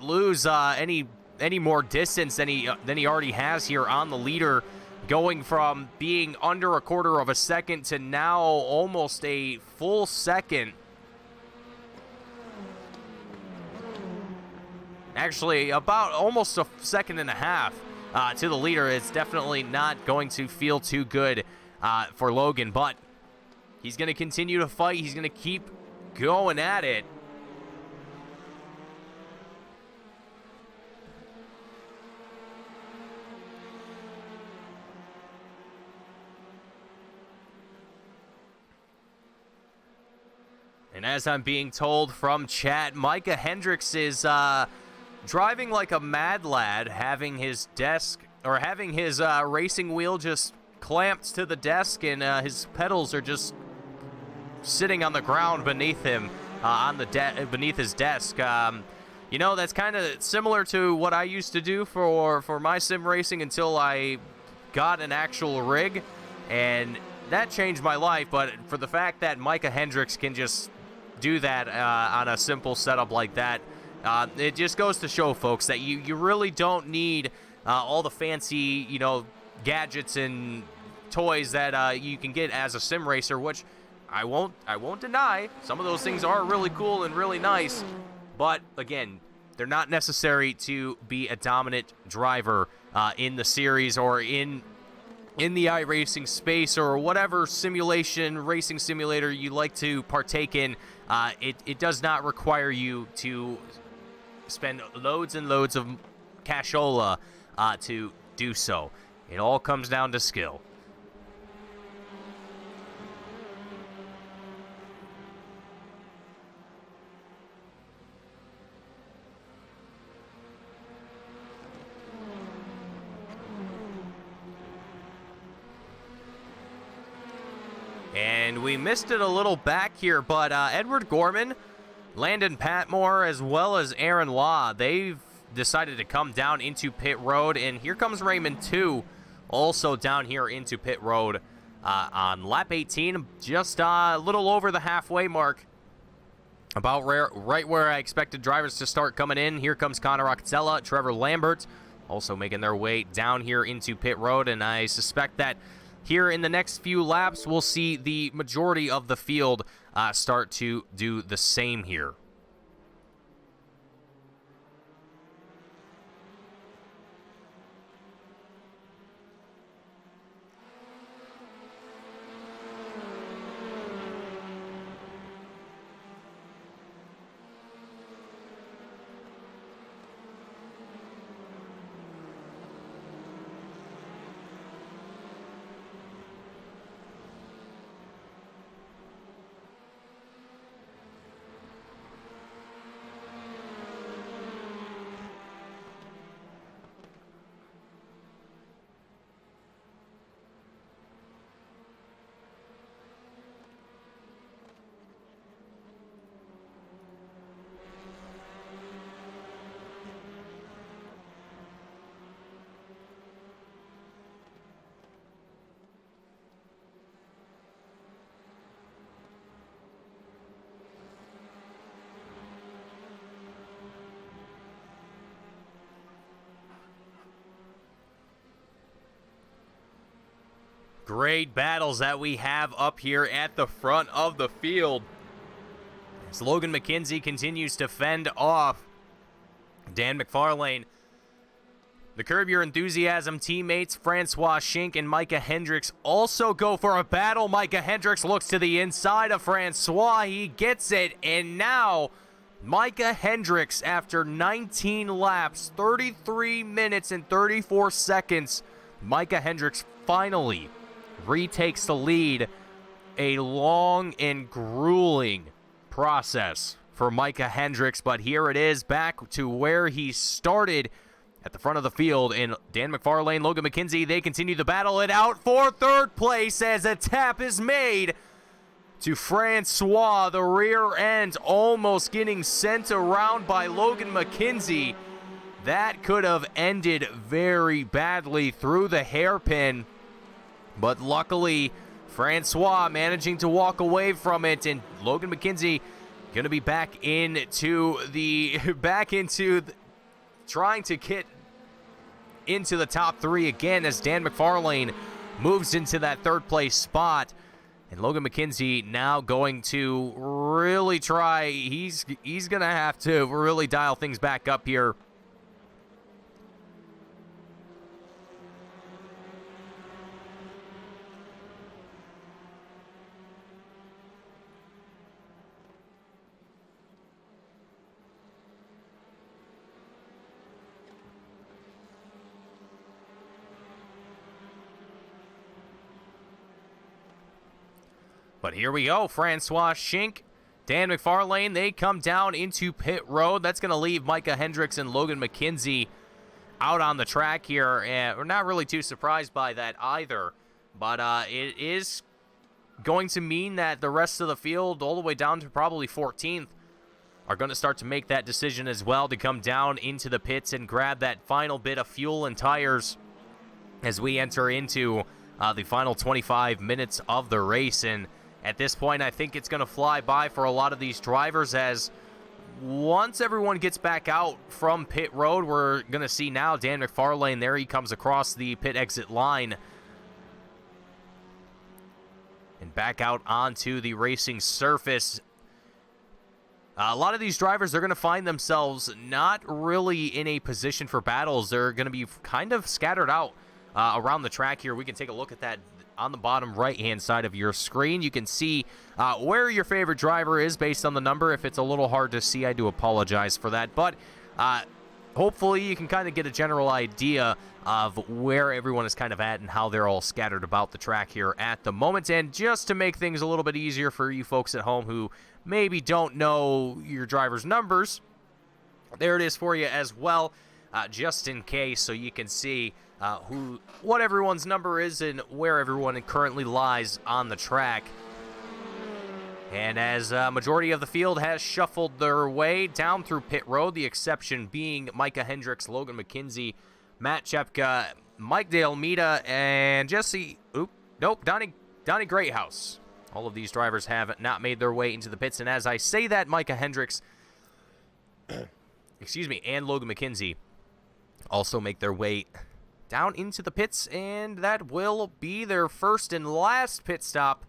lose any more distance than he already has here on the leader, going from being under a quarter of a second to now almost a full second. Actually, about almost a second and a half to the leader. It's definitely not going to feel too good for Logan, but he's going to continue to fight. He's going to keep going at it. And as I'm being told from chat, Micah Hendricks is driving like a mad lad, having his racing wheel just clamped to the desk, and his pedals are just sitting on the ground beneath him, beneath his desk. You know, that's kind of similar to what I used to do for my sim racing until I got an actual rig, and that changed my life. But for the fact that Micah Hendricks can just do that on a simple setup like that, it just goes to show, folks, that you really don't need all the fancy, gadgets and toys that you can get as a sim racer, which I won't deny. Some of those things are really cool and really nice, but again, they're not necessary to be a dominant driver in the series or in the iRacing space or whatever racing simulator you like to partake in. It does not require you to spend loads and loads of cashola to do so. It all comes down to skill. And we missed it a little back here, but Edward Gorman, Landon Patmore, as well as Aaron Law, they've decided to come down into pit road. And here comes Raymond 2, also down here into pit road on lap 18, just a little over the halfway mark. About right where I expected drivers to start coming in. Here comes Connor Octella, Trevor Lambert, also making their way down here into pit road. And I suspect that here in the next few laps, we'll see the majority of the field start to do the same here. great battles that we have up here at the front of the field. As Logan McKenzie continues to fend off Dan McFarlane. The Curb Your Enthusiasm teammates, Francois Schink and Micah Hendricks, also go for a battle. Micah Hendricks looks to the inside of Francois. He gets it, and now Micah Hendricks, after 19 laps, 33 minutes and 34 seconds, Micah Hendricks finally retakes the lead. A long and grueling process for Micah Hendricks, but here it is, back to where he started at the front of the field. And Dan McFarlane, Logan McKenzie, they continue to battle it out for third place as a tap is made to Francois. The rear end almost getting sent around by Logan McKenzie. That could have ended very badly through the hairpin, but luckily Francois managing to walk away from it, and Logan McKenzie going to be back into trying to get into the top three again as Dan McFarlane moves into that third place spot. And Logan McKenzie now going to really try. He's going to have to really dial things back up here. But here we go, Francois Schink, Dan McFarlane, they come down into pit road. That's going to leave Micah Hendricks and Logan McKenzie out on the track here. And we're not really too surprised by that either. But it is going to mean that the rest of the field, all the way down to probably 14th, are going to start to make that decision as well to come down into the pits and grab that final bit of fuel and tires as we enter into the final 25 minutes of the race. And at this point, I think it's going to fly by for a lot of these drivers, as once everyone gets back out from pit road, we're going to see now Dan McFarlane. There he comes across the pit exit line and back out onto the racing surface. A lot of these drivers, they're going to find themselves not really in a position for battles. They're going to be kind of scattered out around the track here. We can take a look at that on the bottom right-hand side of your screen. You can see where your favorite driver is based on the number. If it's a little hard to see, I do apologize for that. But hopefully you can kind of get a general idea of where everyone is kind of at and how they're all scattered about the track here at the moment. And just to make things a little bit easier for you folks at home who maybe don't know your driver's numbers, there it is for you as well, just in case, so you can see what everyone's number is and where everyone currently lies on the track. And as a majority of the field has shuffled their way down through pit road, the exception being Micah Hendricks, Logan McKenzie, Matt Chepka, Mike De Almeida, and Donnie Greathouse. All of these drivers have not made their way into the pits. And as I say that, Micah Hendricks, and Logan McKenzie also make their way down into the pits, and that will be their first and last pit stop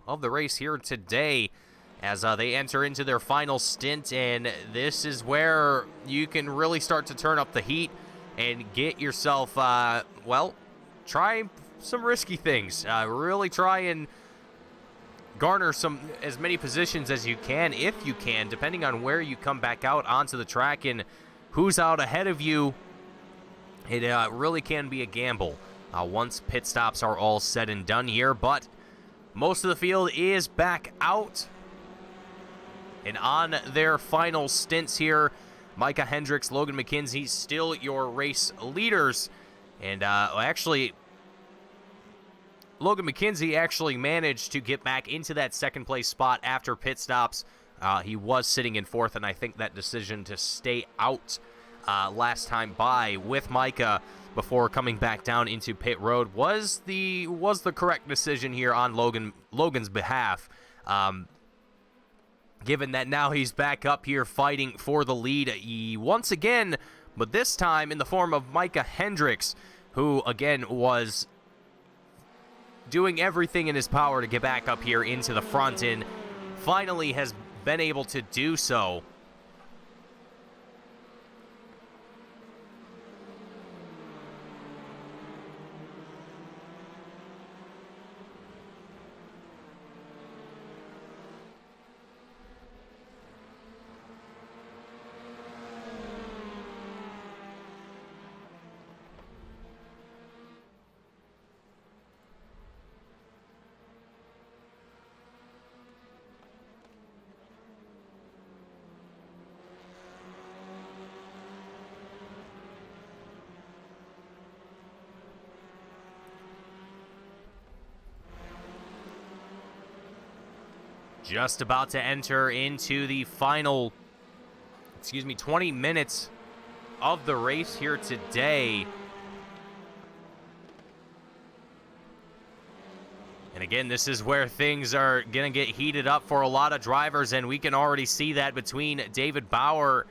of the race here today as they enter into their final stint. And this is where you can really start to turn up the heat and get yourself, try some risky things. Really try and garner as many positions as you can, if you can, depending on where you come back out onto the track and who's out ahead of you. It really can be a gamble once pit stops are all said and done here, but most of the field is back out and on their final stints here. Micah Hendricks, Logan McKenzie, still your race leaders. And Logan McKenzie actually managed to get back into that second place spot after pit stops. He was sitting in fourth, and I think that decision to stay out last time by with Micah before coming back down into pit road was the correct decision here on Logan's behalf. Given that now he's back up here fighting for the lead once again, but this time in the form of Micah Hendricks, who again was doing everything in his power to get back up here into the front, and finally has been able to do so. Just about to enter into the final, 20 minutes of the race here today. And again, this is where things are going to get heated up for a lot of drivers, and we can already see that between David Bauer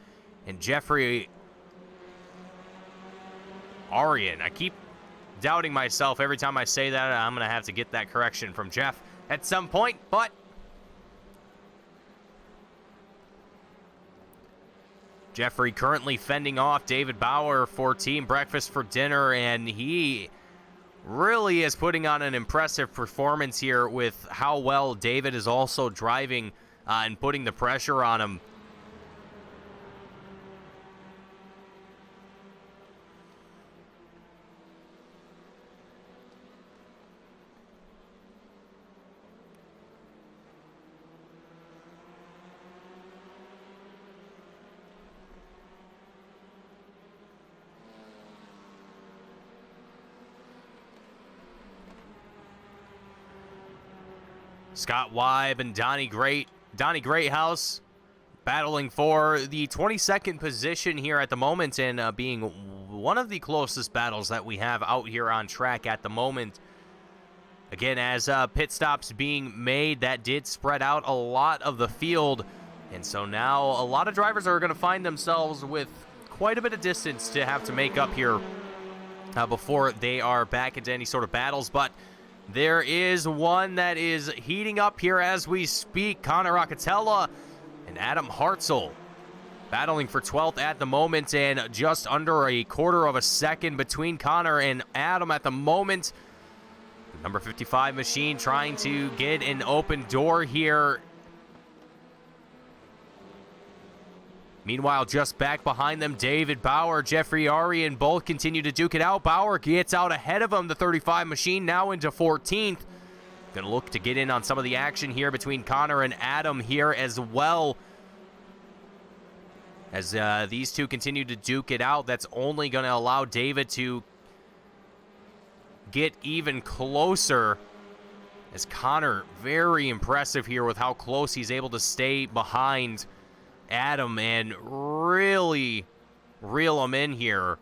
and Jeffrey Arian. I keep doubting myself every time I say that. I'm going to have to get that correction from Jeff at some point, but Jeffrey currently fending off David Bauer for Team Breakfast for Dinner, and he really is putting on an impressive performance here with how well David is also driving and putting the pressure on him. Scott Weib and Donnie Greathouse battling for the 22nd position here at the moment, and being one of the closest battles that we have out here on track at the moment. Again, as pit stops being made, that did spread out a lot of the field, and so now a lot of drivers are going to find themselves with quite a bit of distance to have to make up here before they are back into any sort of battles. But there is one that is heating up here as we speak. Connor Roccatella and Adam Hartzell battling for 12th at the moment, and just under a quarter of a second between Connor and Adam at the moment. The number 55 machine trying to get an open door here. Meanwhile, just back behind them, David Bauer, Jeffrey Arian both continue to duke it out. Bauer gets out ahead of him, the 35 machine, now into 14th. Gonna look to get in on some of the action here between Connor and Adam here as well. As these two continue to duke it out, that's only gonna allow David to get even closer. As Connor, very impressive here with how close he's able to stay behind Adam and really reel him in here.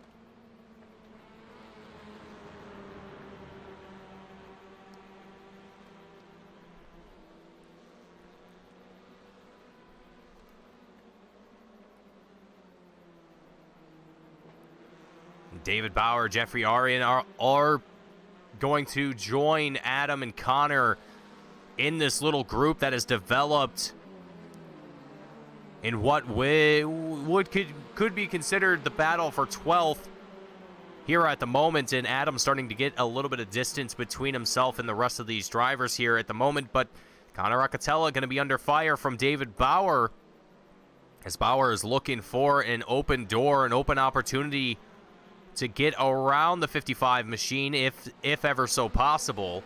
David Bauer, Jeffrey Arian are going to join Adam and Connor in this little group that has developed in what could be considered the battle for 12th here at the moment, and Adam starting to get a little bit of distance between himself and the rest of these drivers here at the moment. But Connor Roccatella going to be under fire from David Bauer, as Bauer is looking for an open door, an open opportunity to get around the 55 machine if ever so possible.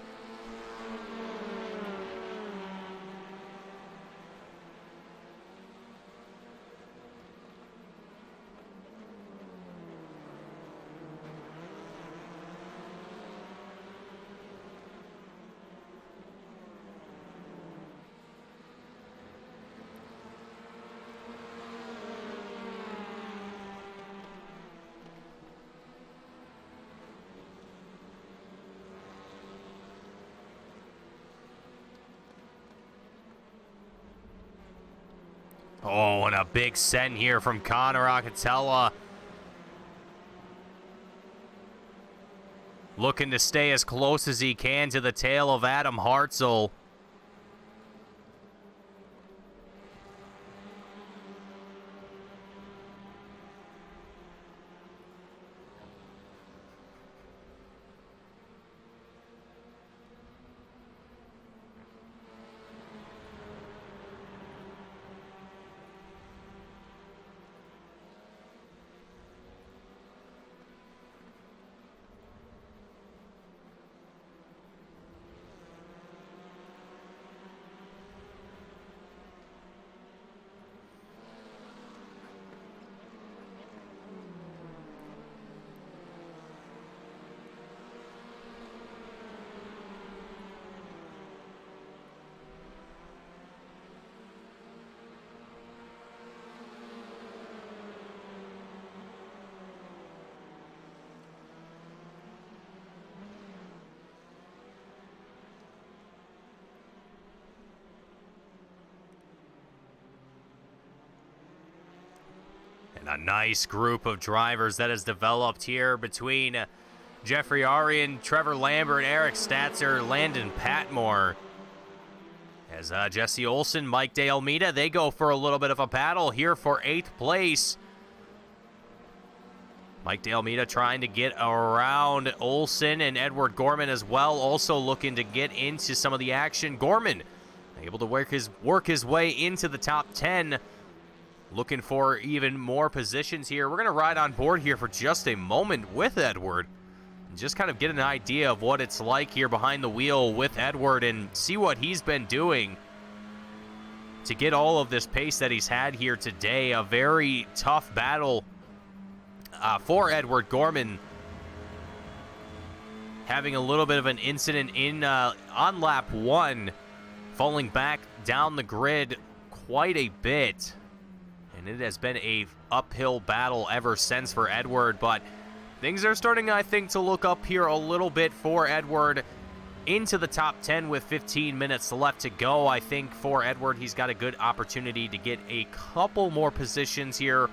Oh, and a big send here from Connor Roccatella. looking to stay as close as he can to the tail of Adam Hartzell. A nice group of drivers that has developed here between Jeffrey Arian, Trevor Lambert, Eric Statzer, Landon Patmore. As Jesse Olsen, Mike De Almeida, they go for a little bit of a battle here for 8th place. Mike De Almeida trying to get around Olsen, and Edward Gorman as well, also looking to get into some of the action. Gorman able to work his way into the top 10. Looking for even more positions here. We're going to ride on board here for just a moment with Edward. And just kind of get an idea of what it's like here behind the wheel with Edward and see what he's been doing to get all of this pace that he's had here today. A very tough battle for Edward Gorman. Having a little bit of an incident on lap 1. Falling back down the grid quite a bit. And it has been a uphill battle ever since for Edward, but things are starting, I think, to look up here a little bit for Edward into the top 10 with 15 minutes left to go. I think for Edward, he's got a good opportunity to get a couple more positions here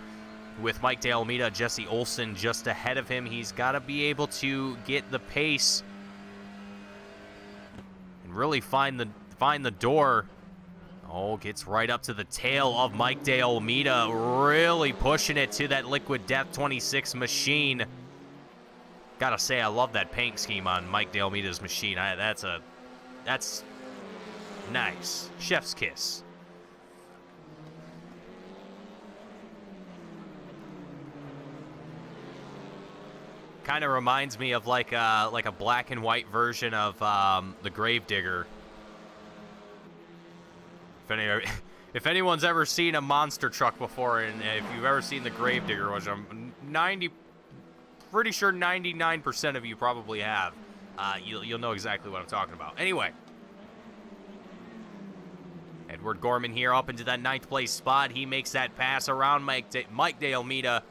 with Mike De Almeida, Jesse Olsen just ahead of him. He's got to be able to get the pace and really find the door. Oh, gets right up to the tail of Mike De Almeida, really pushing it to that Liquid Death 26 machine. Gotta say, I love that paint scheme on Mike De Almeida's machine. That's nice. Chef's kiss. Kind of reminds me of like a black and white version of the Gravedigger. If anyone's ever seen a monster truck before, and if you've ever seen the Gravedigger, which I'm pretty sure 99% of you probably have, you'll know exactly what I'm talking about. Anyway, Edward Gorman here up into that 9th place spot. He makes that pass around Mike De Almeida,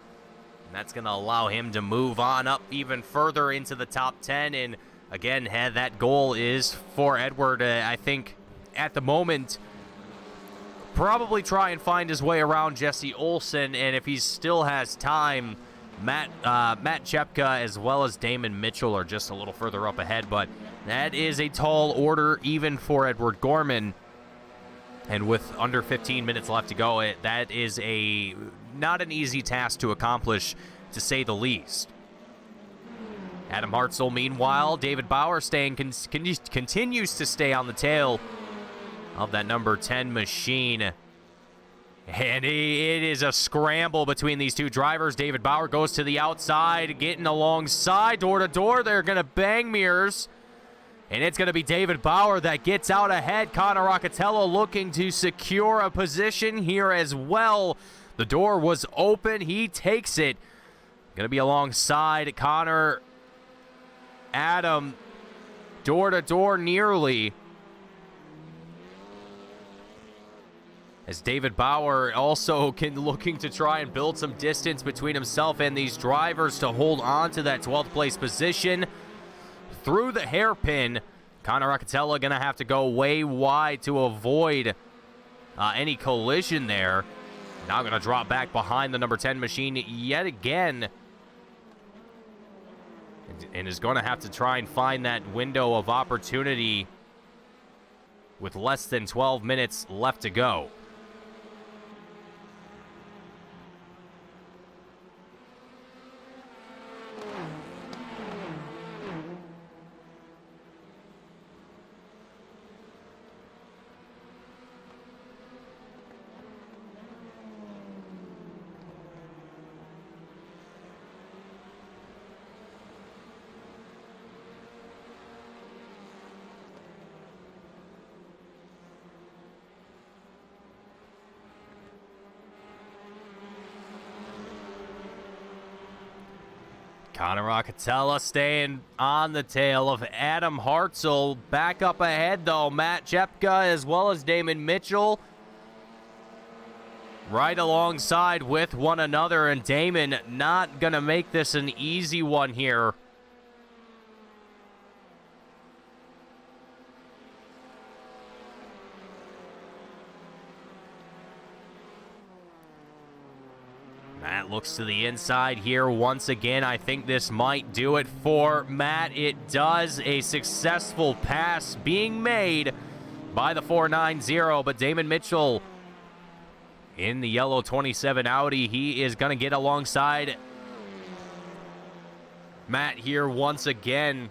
and that's going to allow him to move on up even further into the top 10. And again, that goal is for Edward, I think, at the moment, probably try and find his way around Jesse Olsen, and if he still has time, Matt Chepka as well as Damon Mitchell are just a little further up ahead, but that is a tall order even for Edward Gorman. And with under 15 minutes left to go, that is not an easy task to accomplish, to say the least. Adam Hartzell, meanwhile, David Bauer continues to stay on the tail of that number 10 machine. And it is a scramble between these two drivers. David Bauer goes to the outside, getting alongside, door to door. They're going to bang mirrors. And it's going to be David Bauer that gets out ahead. Connor Roccatello looking to secure a position here as well. The door was open. He takes it. Going to be alongside Connor. Adam, door to door nearly. As David Bauer also looking to try and build some distance between himself and these drivers to hold on to that 12th place position. Through the hairpin, Connor Roccatello going to have to go way wide to avoid any collision there. Now going to drop back behind the number 10 machine yet again. and is going to have to try and find that window of opportunity with less than 12 minutes left to go. Connor Roccatella staying on the tail of Adam Hartzell. Back up ahead, though, Matt Chepka as well as Damon Mitchell. Right alongside with one another, and Damon not going to make this an easy one here. Matt looks to the inside here once again. I think this might do it for Matt. It does. A successful pass being made by the 490, but Damon Mitchell in the yellow 27 Audi, he is going to get alongside Matt here once again.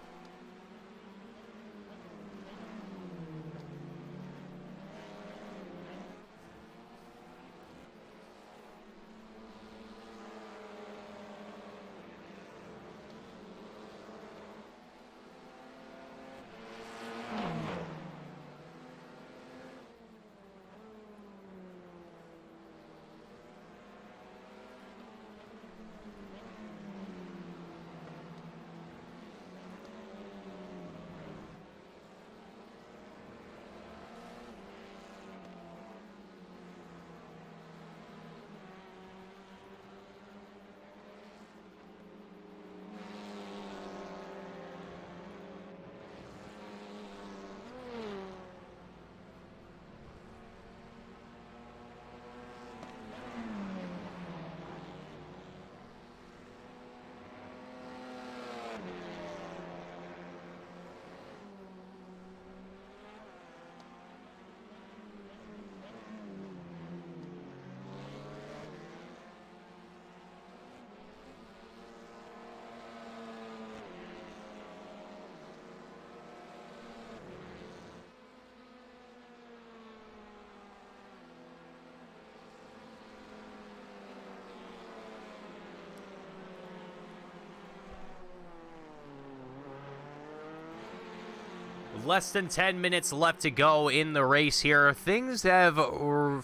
Less than 10 minutes left to go in the race here. Things have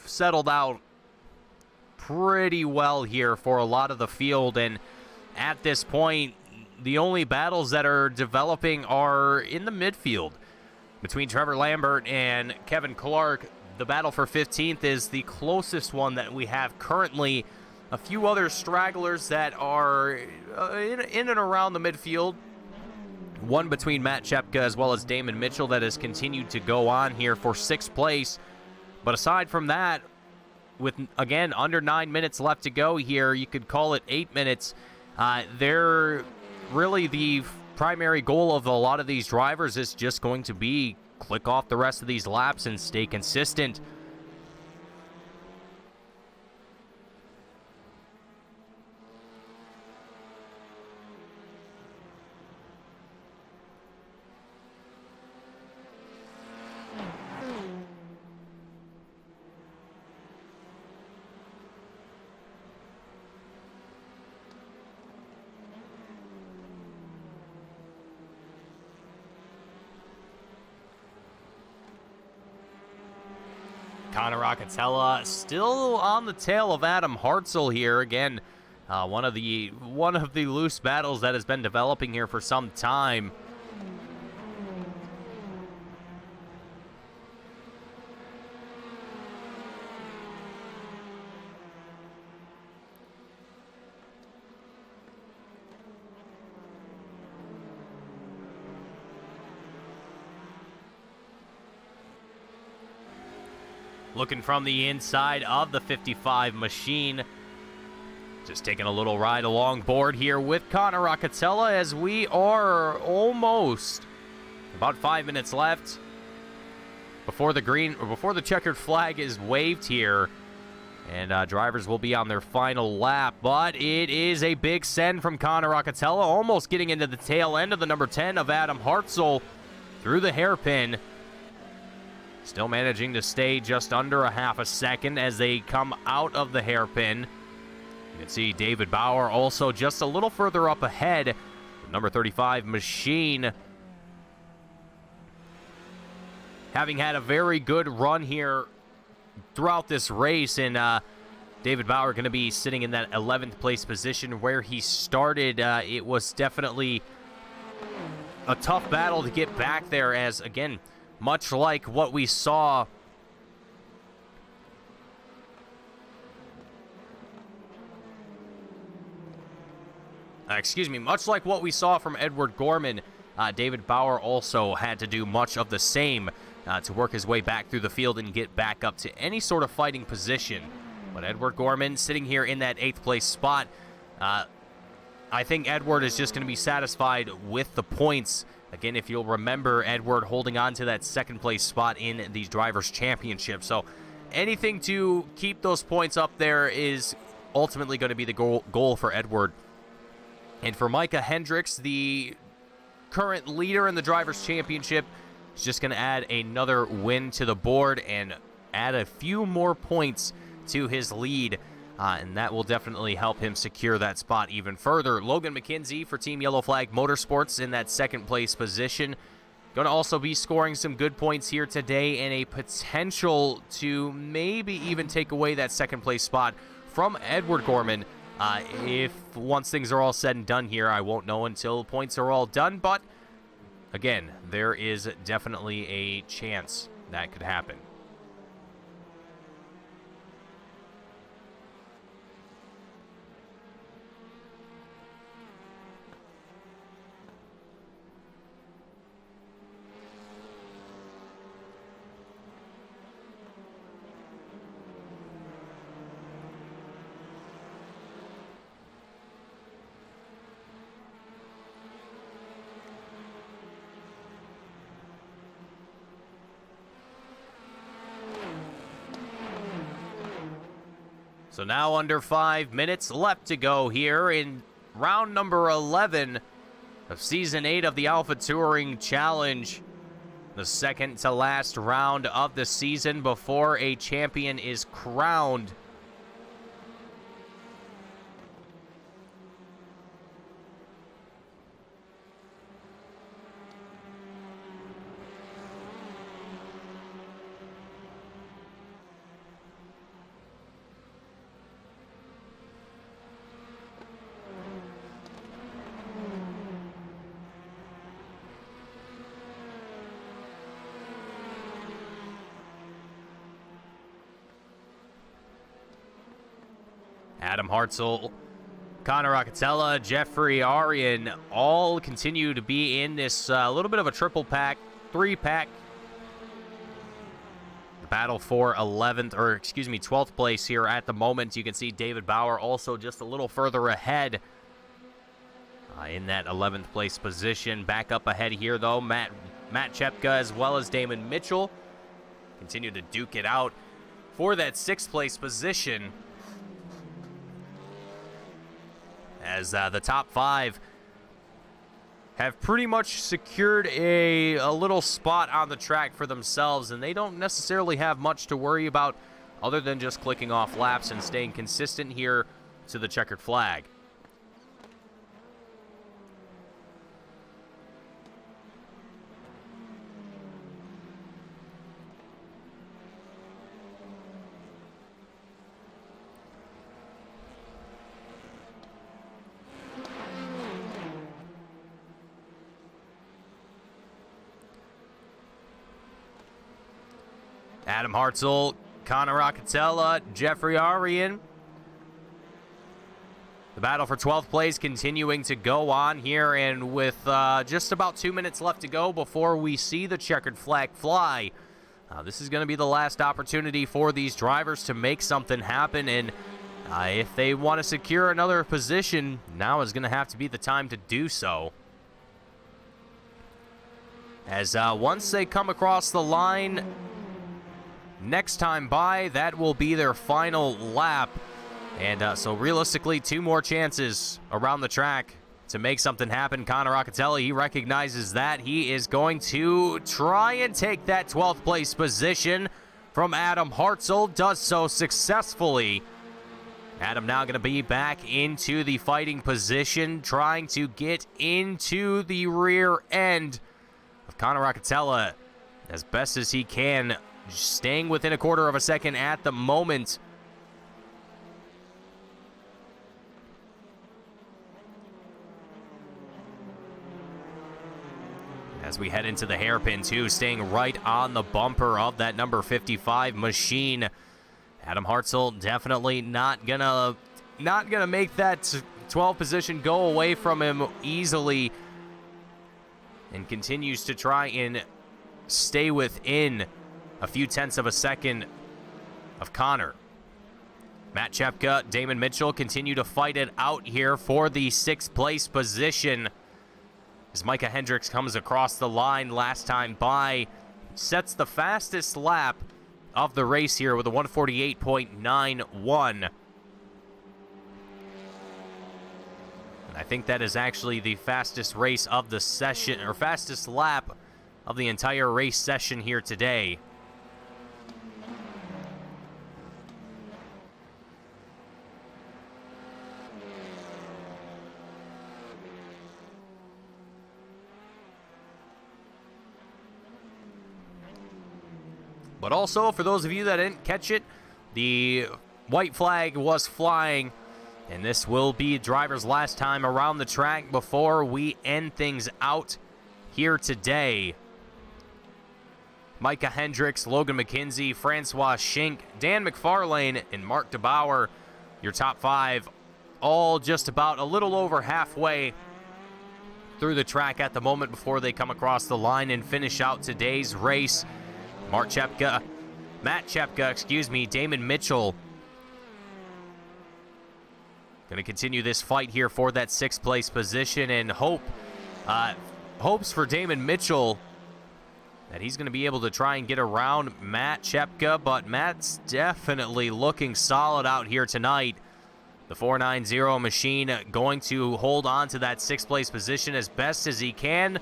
settled out pretty well here for a lot of the field, and at this point, the only battles that are developing are in the midfield. Between Trevor Lambert and Kevin Clark, the battle for 15th is the closest one that we have currently. A few other stragglers that are in and around the midfield. One between Matt Chepka as well as Damon Mitchell that has continued to go on here for 6th place. But aside from that, with, again, under 9 minutes left to go here, you could call it 8 minutes, they're really the primary goal of a lot of these drivers is just going to be click off the rest of these laps and stay consistent. Connor Roccatella still on the tail of Adam Hartzell here. Again, one of the loose battles that has been developing here for some time. Looking from the inside of the 55 machine. Just taking a little ride along board here with Connor Roccatella as we are almost about 5 minutes left before the checkered flag is waved here. And drivers will be on their final lap, but it is a big send from Connor Roccatella, almost getting into the tail end of the number 10 of Adam Hartzell through the hairpin. Still managing to stay just under a half a second as they come out of the hairpin. You can see David Bauer also just a little further up ahead. The number 35 machine having had a very good run here throughout this race, and David Bauer going to be sitting in that 11th place position where he started. It was definitely a tough battle to get back there, as again, much like what we saw much like what we saw from Edward Gorman, David Bauer also had to do much of the same to work his way back through the field and get back up to any sort of fighting position. But Edward Gorman sitting here in that 8th place spot. I think Edward is just going to be satisfied with the points. Again, if you'll remember, Edward holding on to that 2nd place spot in the Drivers' Championship. So anything to keep those points up there is ultimately going to be the goal for Edward. And for Micah Hendricks, the current leader in the Drivers' Championship, is just going to add another win to the board and add a few more points to his lead. And that will definitely help him secure that spot even further. Logan McKenzie for Team Yellow Flag Motorsports in that 2nd place position. Going to also be scoring some good points here today and a potential to maybe even take away that 2nd place spot from Edward Gorman. If once things are all said and done here, I won't know until points are all done. But again, there is definitely a chance that could happen. So now under 5 minutes left to go here in round number 11 of Season 8 of the Alpha Touring Challenge. The second to last round of the season before a champion is crowned. Adam Hartzell, Connor Roccatella, Jeffrey Arian all continue to be in this little bit of a triple pack, 3-pack. The battle for 12th place here at the moment. You can see David Bauer also just a little further ahead in that 11th place position. Back up ahead here, though, Matt Chepka as well as Damon Mitchell continue to duke it out for that 6th place position, as the top 5 have pretty much secured a little spot on the track for themselves, and they don't necessarily have much to worry about other than just clicking off laps and staying consistent here to the checkered flag. Adam Hartzell, Connor Roccatella, Jeffrey Arian. The battle for 12th place continuing to go on here, and with just about 2 minutes left to go before we see the checkered flag fly, this is going to be the last opportunity for these drivers to make something happen, and If they want to secure another position, now is going to have to be the time to do so. As once they come across the line, next time by, that will be their final lap. And so realistically, 2 more chances around the track to make something happen. Connor Roccatelli, he recognizes that. He is going to try and take that 12th place position from Adam Hartzell. Does so successfully. Adam now going to be back into the fighting position, trying to get into the rear end of Connor Roccatelli as best as he can, staying within a quarter of a second at the moment. As we head into the hairpin too, staying right on the bumper of that number 55 machine. Adam Hartzell definitely not gonna make that 12 position go away from him easily, and continues to try and stay within a few tenths of a second of Connor. Matt Chepka, Damon Mitchell continue to fight it out here for the 6th place position. As Micah Hendricks comes across the line last time by, sets the fastest lap of the race here with a 148.91. And I think that is actually the fastest race of the session, or fastest lap of the entire race session here today. But also, for those of you that didn't catch it, the white flag was flying, and this will be driver's last time around the track before we end things out here today. Micah Hendricks, Logan McKenzie, Francois Schenck, Dan McFarlane, and Mark DeBauer, your top 5, all just about a little over halfway through the track at the moment before they come across the line and finish out today's race. Matt Chepka, Damon Mitchell going to continue this fight here for that 6th place position, and hopes for Damon Mitchell that he's going to be able to try and get around Matt Chepka, but Matt's definitely looking solid out here tonight. The 490 machine going to hold on to that 6th place position as best as he can.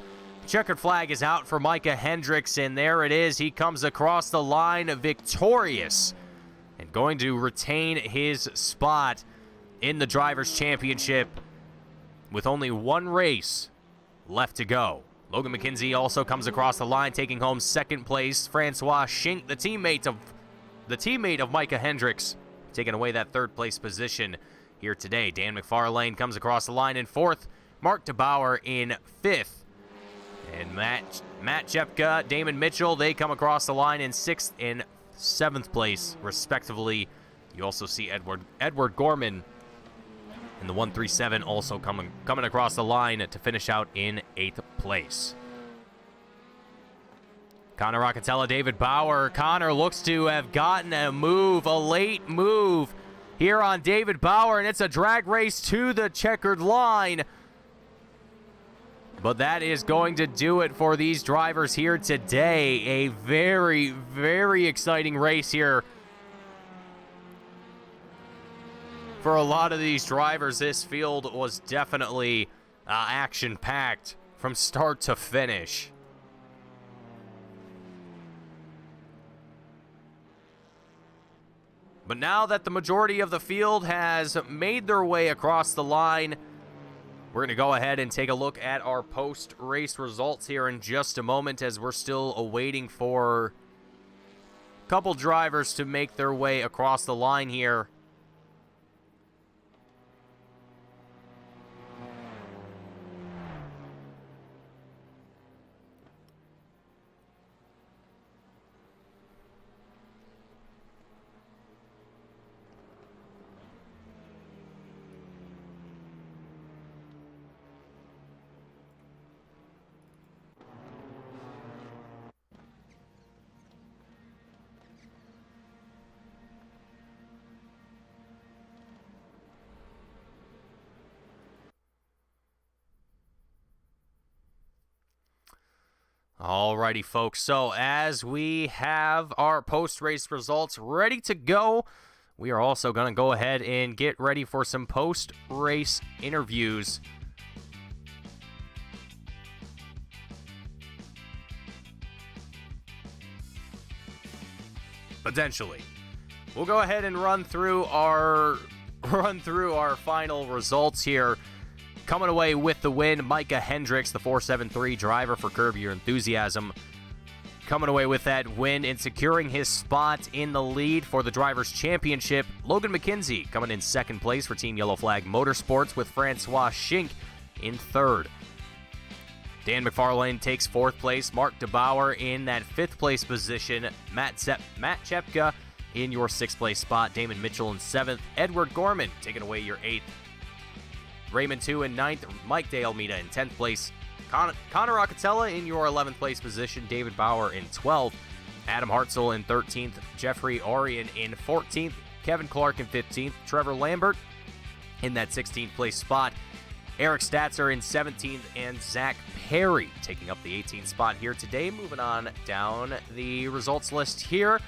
Checkered flag is out for Micah Hendricks, and there it is. He comes across the line victorious and going to retain his spot in the Drivers' Championship with only 1 race left to go. Logan McKenzie also comes across the line, taking home 2nd place. Francois Schenck, the teammate of Micah Hendricks, taking away that 3rd place position here today. Dan McFarlane comes across the line in 4th. Mark DeBauer in 5th. And Matt Chepka, Damon Mitchell, they come across the line in 6th and 7th place, respectively. You also see Edward Gorman in the 137 also coming across the line to finish out in 8th place. Connor Roccatelli, David Bauer. Connor looks to have gotten a late move here on David Bauer, and it's a drag race to the checkered line. But that is going to do it for these drivers here today. A very, very exciting race here. For a lot of these drivers, this field was definitely action-packed from start to finish. But now that the majority of the field has made their way across the line, we're going to go ahead and take a look at our post-race results here in just a moment, as we're still awaiting for a couple drivers to make their way across the line here. Alrighty, folks. So as we have our post-race results ready to go, we are also going to go ahead and get ready for some post-race interviews. Potentially. We'll go ahead and run through our final results here. Coming away with the win, Micah Hendricks, the 473 driver for Curb Your Enthusiasm. Coming away with that win and securing his spot in the lead for the Drivers' Championship, Logan McKenzie coming in second place for Team Yellow Flag Motorsports with Francois Schink in third. Dan McFarlane takes fourth place. Mark DeBauer in that fifth place position. Matt Chepka in your sixth place spot. Damon Mitchell in seventh. Edward Gorman taking away your eighth. Raymond 2 in ninth. Mike De Almeida in 10th place. Connor Roccatella in your 11th place position. David Bauer in 12th. Adam Hartzell in 13th. Jeffrey Orion in 14th. Kevin Clark in 15th. Trevor Lambert in that 16th place spot. Eric Statzer in 17th, and Zach Perry taking up the 18th spot here today. Moving on down the results list here,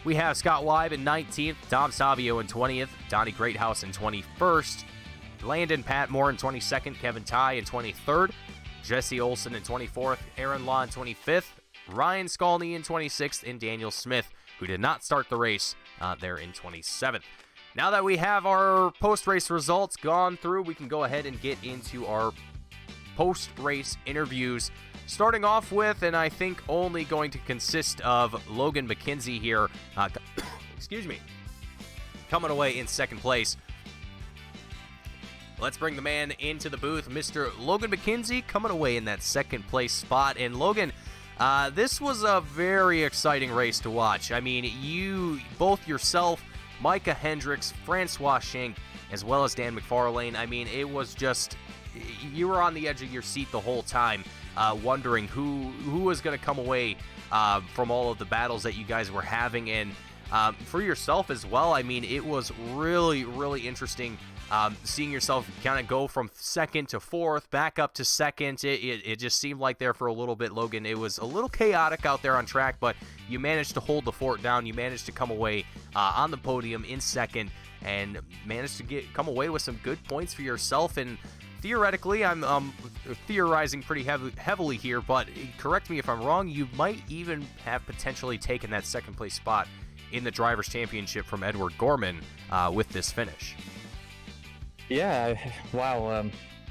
we have Scott Weib in 19th, Dom Savio in 20th, Donnie Greathouse in 21st, Landon Patmore in 22nd, Kevin Ty in 23rd, Jesse Olson in 24th, Aaron Law in 25th, Ryan Skalny in 26th, and Daniel Smith, who did not start the race, there in 27th. Now that we have our post-race results gone through, we can go ahead and get into our post-race interviews. Starting off with, and I think only going to consist of Logan McKenzie here, excuse me, coming away in second place. Let's bring the man into the booth, Mr. Logan McKenzie, coming away in that second place spot. And Logan, this was a very exciting race to watch. I mean, you, both yourself, Micah Hendricks, Francois Schink, as well as Dan McFarlane. I mean, it was just, you were on the edge of your seat the whole time, wondering who was going to come away from all of the battles that you guys were having. And for yourself as well, I mean, it was really, really interesting seeing yourself kind of go from second to fourth, back up to second. It just seemed like there for a little bit, Logan. It was a little chaotic out there on track, but you managed to hold the fort down. You managed to come away on the podium in second and managed to come away with some good points for yourself. And theoretically, I'm theorizing pretty heavily here, but correct me if I'm wrong, you might even have potentially taken that second place spot in the Drivers' Championship from Edward Gorman with this finish. Yeah, wow,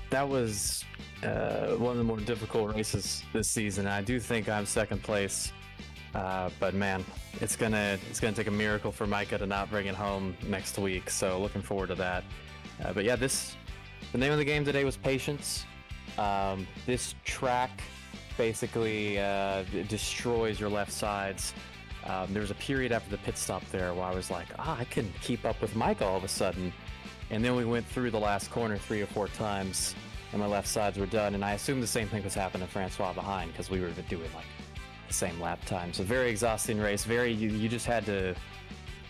that was one of the more difficult races this season. I do think I'm second place, but man, it's gonna take a miracle for Micah to not bring it home next week. So looking forward to that. But yeah, the name of the game today was patience. This track basically destroys your left sides. There was a period after the pit stop there where I was like, I can keep up with Micah all of a sudden. And then we went through the last corner 3 or 4 times, and my left sides were done. And I assumed the same thing was happening to Francois behind because we were doing like the same lap time. So very exhausting race. You just had to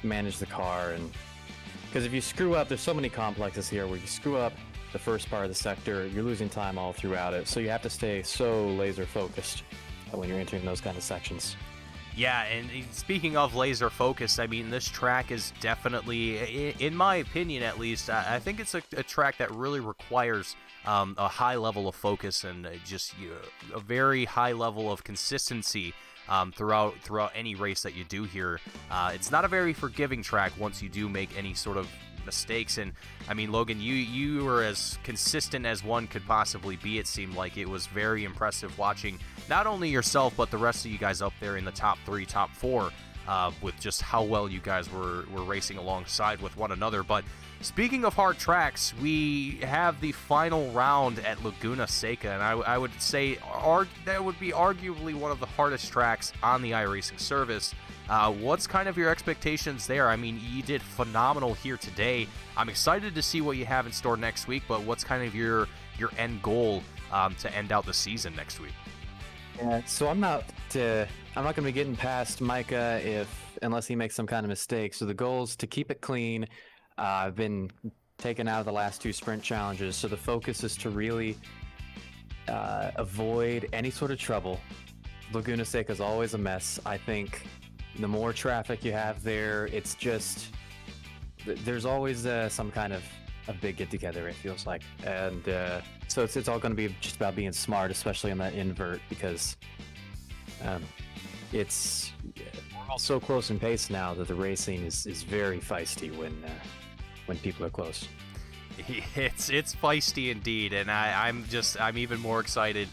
manage the car, and because if you screw up, there's so many complexes here where you screw up the first part of the sector, you're losing time all throughout it. So you have to stay so laser focused when you're entering those kind of sections. Yeah, and speaking of laser focus, I mean, this track is definitely, in my opinion at least, I think it's a track that really requires a high level of focus and just a very high level of consistency throughout any race that you do here. It's not a very forgiving track once you do make any sort of mistakes. And I mean, Logan, you were as consistent as one could possibly be. It seemed like it was very impressive watching not only yourself but the rest of you guys up there in the top 3, top 4 with just how well you guys were racing alongside with one another. But speaking of hard tracks, we have the final round at Laguna Seca, and I would say that would be arguably one of the hardest tracks on the iRacing service. What's kind of your expectations there? I mean, you did phenomenal here today. I'm excited to see what you have in store next week, but what's kind of your end goal to end out the season next week? Yeah, so I'm not going to be getting past Micah unless he makes some kind of mistake. So the goal is to keep it clean. I've been taken out of the last 2 sprint challenges, so the focus is to really avoid any sort of trouble. Laguna Seca is always a mess. I think the more traffic you have there, it's just there's always some kind of a big get together. It feels like, and so it's all going to be just about being smart, especially on that invert, because it's we're all so close in pace now that the racing is very feisty when people are close. It's feisty indeed, and I'm even more excited,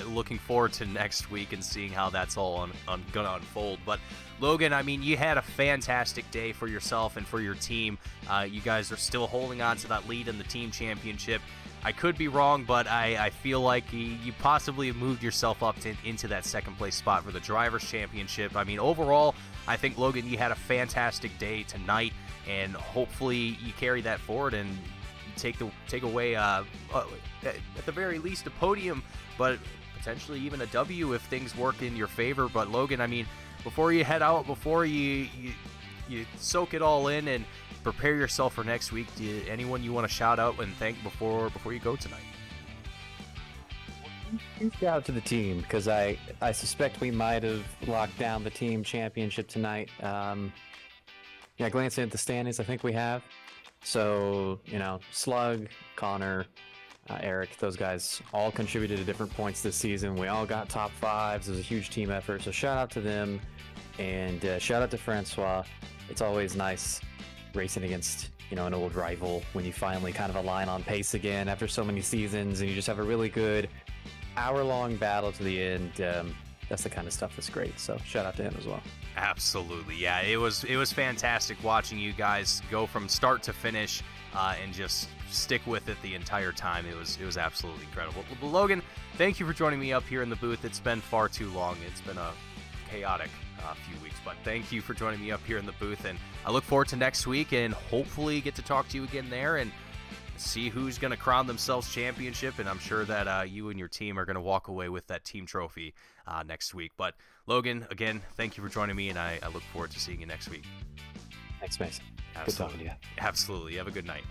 looking forward to next week and seeing how that's all gonna unfold. But Logan, I mean, you had a fantastic day for yourself and for your team. You guys are still holding on to that lead in the team championship. I could be wrong, but I feel like you possibly have moved yourself up into that second place spot for the Drivers' Championship. I mean, overall, I think, Logan, you had a fantastic day tonight, and hopefully you carry that forward and take away, at the very least, a podium, but potentially even a W if things work in your favor. But Logan, I mean, before you head out, before you soak it all in and prepare yourself for next week, anyone you want to shout out and thank before you go tonight? Shout out to the team, because I suspect we might have locked down the team championship tonight. Yeah, glancing at the standings, I think we have. So, Slug, Connor, Eric, those guys all contributed at different points this season. We all got top fives. It was a huge team effort. So shout out to them, and shout out to Francois. It's always nice racing against, an old rival when you finally kind of align on pace again after so many seasons, and you just have a really good hour-long battle to the end. That's the kind of stuff that's great. So shout out to him as well. Absolutely, yeah. It was fantastic watching you guys go from start to finish and just stick with it the entire time. It was absolutely incredible. Well, Logan, thank you for joining me up here in the booth. It's been far too long. It's been a chaotic few weeks, but thank you for joining me up here in the booth, and I look forward to next week and hopefully get to talk to you again there and see who's going to crown themselves championship. And I'm sure that you and your team are going to walk away with that team trophy next week. But Logan, again, thank you for joining me, and I look forward to seeing you next week. Thanks, Mason. Absolutely. Good talking to you. Absolutely. You have a good night.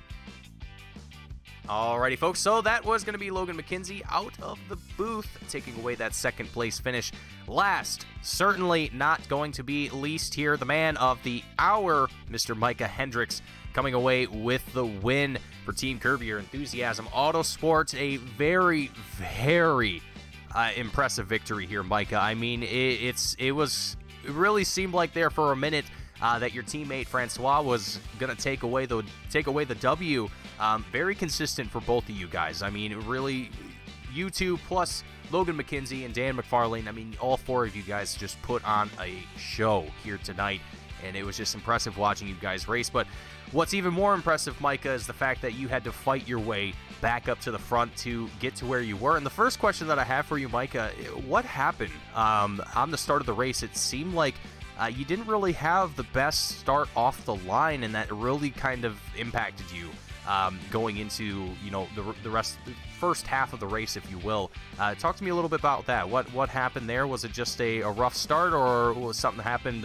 Alrighty, folks, so that was going to be Logan McKenzie out of the booth, taking away that second place finish. Last, certainly not going to be least here, the man of the hour, Mr. Micah Hendricks, coming away with the win for Team Curb Your Enthusiasm Autosports. A very, very impressive victory here, Micah. I mean, it really seemed like there for a minute that your teammate Francois was going to take away the W. Very consistent for both of you guys. I mean, really, you two plus Logan McKenzie and Dan McFarlane, I mean, all four of you guys just put on a show here tonight, and it was just impressive watching you guys race. But what's even more impressive, Micah, is the fact that you had to fight your way back up to the front to get to where you were. And the first question that I have for you, Micah, what happened on the start of the race? It seemed like you didn't really have the best start off the line, and that really kind of impacted you going into the first half of the race, if you will. Talk to me a little bit about that. What happened there? Was it just a rough start, or was something happened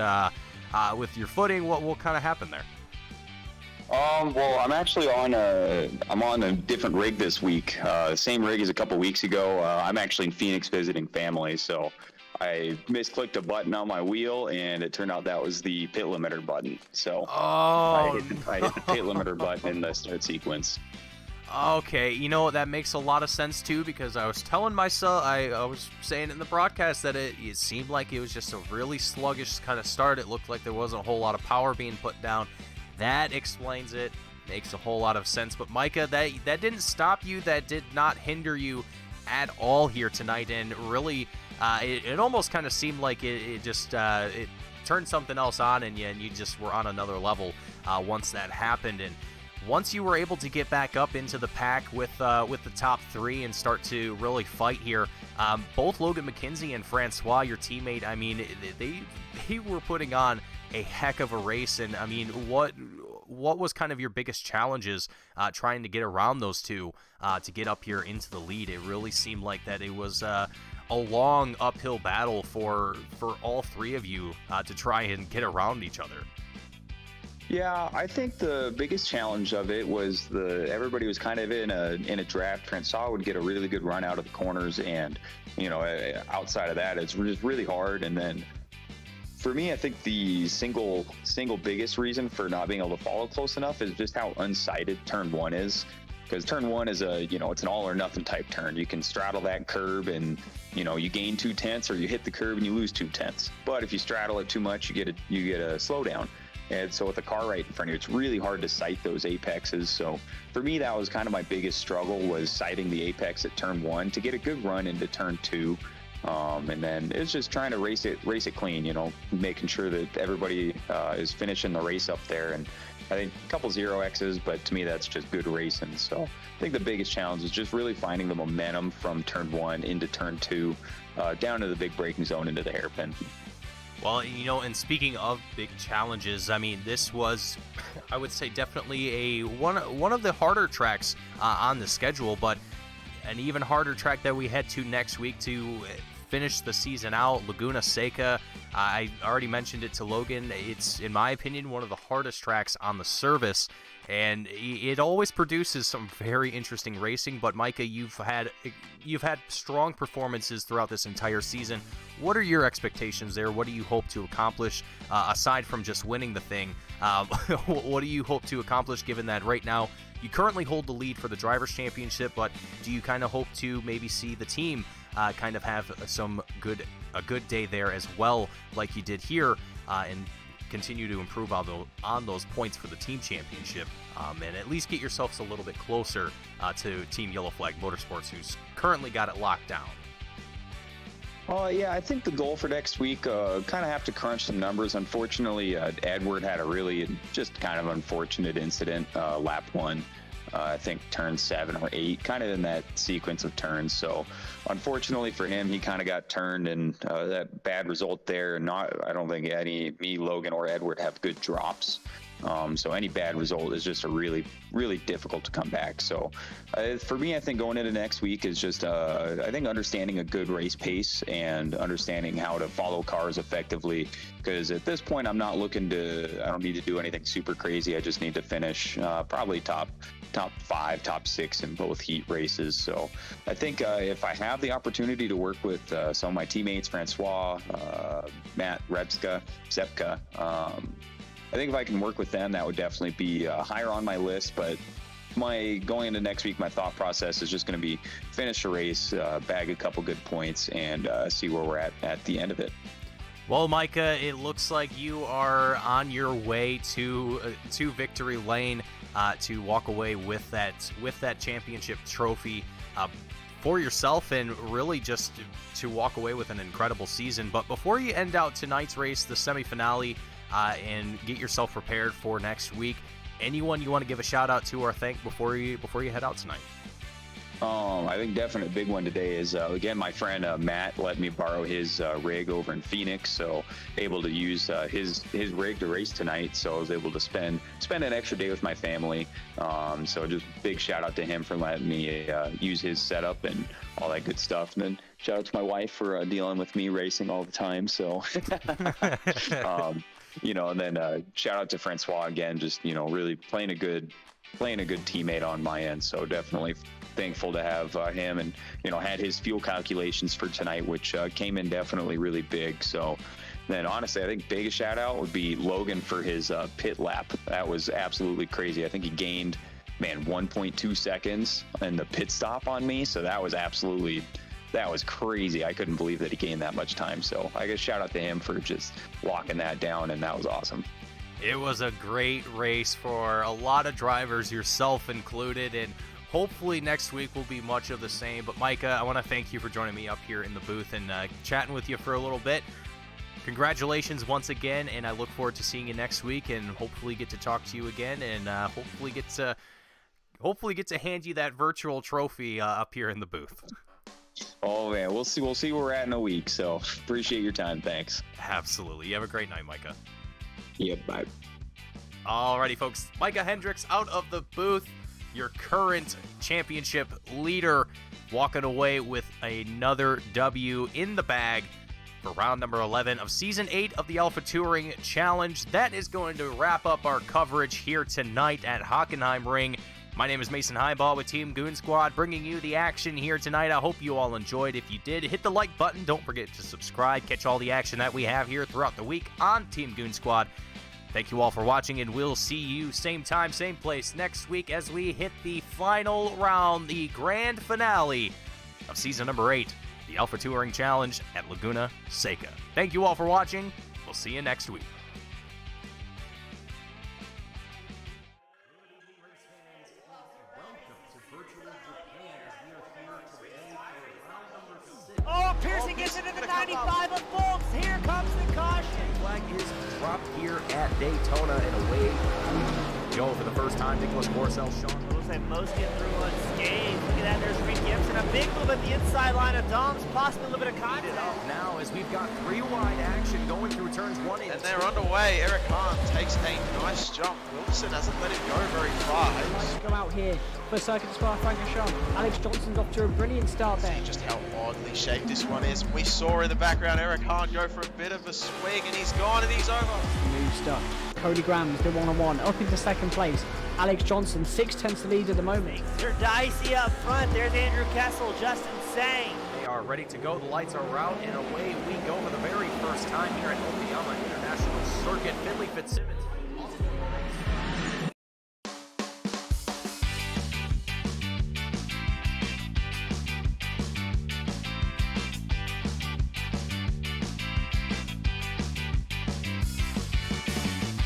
with your footing? What kind of happened there? Well, I'm actually on a different rig this week. Same rig as a couple weeks ago. I'm actually in Phoenix visiting family, so I misclicked a button on my wheel, and it turned out that was the pit limiter button. So I hit the pit limiter button in the start sequence. Okay, that makes a lot of sense too, because I was telling myself, I was saying in the broadcast that it seemed like it was just a really sluggish kind of start. It looked like there wasn't a whole lot of power being put down. That explains it. Makes a whole lot of sense. But Micah, that didn't stop you. That did not hinder you at all here tonight, and really it almost kind of seemed like it turned something else on, and you just were on another level once that happened. And once you were able to get back up into the pack with the top three and start to really fight here, both Logan McKenzie and Francois, your teammate, I mean, they were putting on a heck of a race. And I mean, what was kind of your biggest challenges trying to get around those two to get up here into the lead? It really seemed like that it was a long uphill battle for all three of you to try and get around each other. Yeah, I think the biggest challenge of it was everybody was kind of in a draft. Francois would get a really good run out of the corners, and outside of that, it's just really hard. And then for me, I think the single biggest reason for not being able to follow close enough is just how unsighted turn 1 is. Because turn 1 is it's an all or nothing type turn. You can straddle that curb and you gain 2/10, or you hit the curb and you lose 2/10. But if you straddle it too much, you get a slowdown. And so with a car right in front of you, it's really hard to sight those apexes. So for me, that was kind of my biggest struggle, was sighting the apex at turn 1 to get a good run into turn 2. And then it's just trying to race it clean, making sure that everybody is finishing the race up there. And I think a couple 0X's, but to me, that's just good racing. So I think the biggest challenge is just really finding the momentum from turn 1 into turn 2, down to the big braking zone into the hairpin. Well, and speaking of big challenges, I mean, this was, I would say, definitely one of the harder tracks on the schedule, but an even harder track that we head to next week to finish the season out, Laguna Seca. I already mentioned it to Logan. It's, in my opinion, one of the hardest tracks on the service, and it always produces some very interesting racing. But Micah, you've had strong performances throughout this entire season. What are your expectations there? What do you hope to accomplish aside from just winning the thing? What do you hope to accomplish, given that right now you currently hold the lead for the Drivers' Championship, but do you kind of hope to maybe see the team kind of have a good day there as well, like you did here, and continue to improve on those points for the team championship, and at least get yourselves a little bit closer to Team Yellow Flag Motorsports, who's currently got it locked down? Yeah, I think the goal for next week, kind of have to crunch some numbers. Unfortunately, Edward had a really just kind of unfortunate incident, lap 1. I think turn 7 or 8, kind of in that sequence of turns. So unfortunately for him, he kind of got turned, and that bad result there. And I don't think me, Logan, or Edward have good drops. So any bad result is just a really, really difficult to come back. So for me, I think going into next week is just, I think understanding a good race pace and understanding how to follow cars effectively. Because at this point, I don't need to do anything super crazy. I just need to finish probably top 5, top 6 in both heat races. So I think if I have the opportunity to work with some of my teammates, Francois, Matt, Sepka, I think if I can work with them, that would definitely be higher on my list. But going into next week, my thought process is just going to be finish a race, bag a couple good points, and see where we're at the end of it. Well, Micah, it looks like you are on your way to victory lane to walk away with that championship trophy for yourself, and really just to walk away with an incredible season. But before you end out tonight's race, the semifinale, and get yourself prepared for next week, anyone you want to give a shout out to or thank before you head out tonight? I think definitely a big one today is, again, my friend Matt let me borrow his rig over in Phoenix, so able to use his rig to race tonight. So I was able to spend an extra day with my family. So just big shout out to him for letting me use his setup and all that good stuff. And then shout out to my wife for dealing with me racing all the time. So, and then shout out to Francois again, just really playing a good teammate on my end. So definitely thankful to have him, and had his fuel calculations for tonight, which came in definitely really big. So then honestly, I think biggest shout out would be Logan for his pit lap. That was absolutely crazy. I think he gained 1.2 seconds in the pit stop on me, so that was crazy. I couldn't believe that he gained that much time. So I guess shout out to him for just locking that down, and that was awesome. It was a great race for a lot of drivers, yourself included, and hopefully next week will be much of the same. But Micah, I want to thank you for joining me up here in the booth and chatting with you for a little bit. Congratulations once again, and I look forward to seeing you next week, and hopefully get to talk to you again, and hopefully get to hand you that virtual trophy up here in the booth. Oh man, we'll see where we're at in a week. So appreciate your time. Thanks. Absolutely. You have a great night, Micah. Yep. Bye. Alrighty, folks. Micah Hendricks out of the booth, your current championship leader, walking away with another W in the bag. for round number 11 of Season 8 of the Alpha Touring Challenge. That is going to wrap up our coverage here tonight at Hockenheim Ring. My name is Mason Highball with Team Goon Squad, bringing you the action here tonight. I hope you all enjoyed. If you did, hit the like button. Don't forget to subscribe. Catch all the action that we have here throughout the week on Team Goon Squad. Thank you all for watching, and we'll see you same time, same place next week as we hit the final round, the grand finale of Season number 8, the Alpha Touring Challenge at Laguna Seca. Thank you all for watching. We'll see you next week. Oh, Pearson gets into the 95 of Bolts. Here comes the caution. Flag is dropped here at Daytona, and away we go for the first time. Nicholas Borcel, Sean. Looks like most get through unscathed. Look at that, there's Reed Gibson. A big move at the inside line of Dom's, possibly a little bit of contact. Now, as we've got 3 wide action going through turns 1 and 2. And they're underway. Eric Hahn takes a nice jump. Wilson hasn't let him go very far. Let's go out here for Circuit Spa Francorchamps. Alex Johnson's off to a brilliant start there. Just how oddly shaped this one is. We saw in the background Eric Hahn go for a bit of a swing, and he's gone and he's over. New stuff. Cody Graham's the one-on-one up into second place. Alex Johnson 6/10 lead at the moment. They're dicey up front. There's Andrew Kessel, Justin Sang. They are ready to go. The lights are out, and away we go for the very first time here at Okayama International Circuit. Finley Fitzsimmons.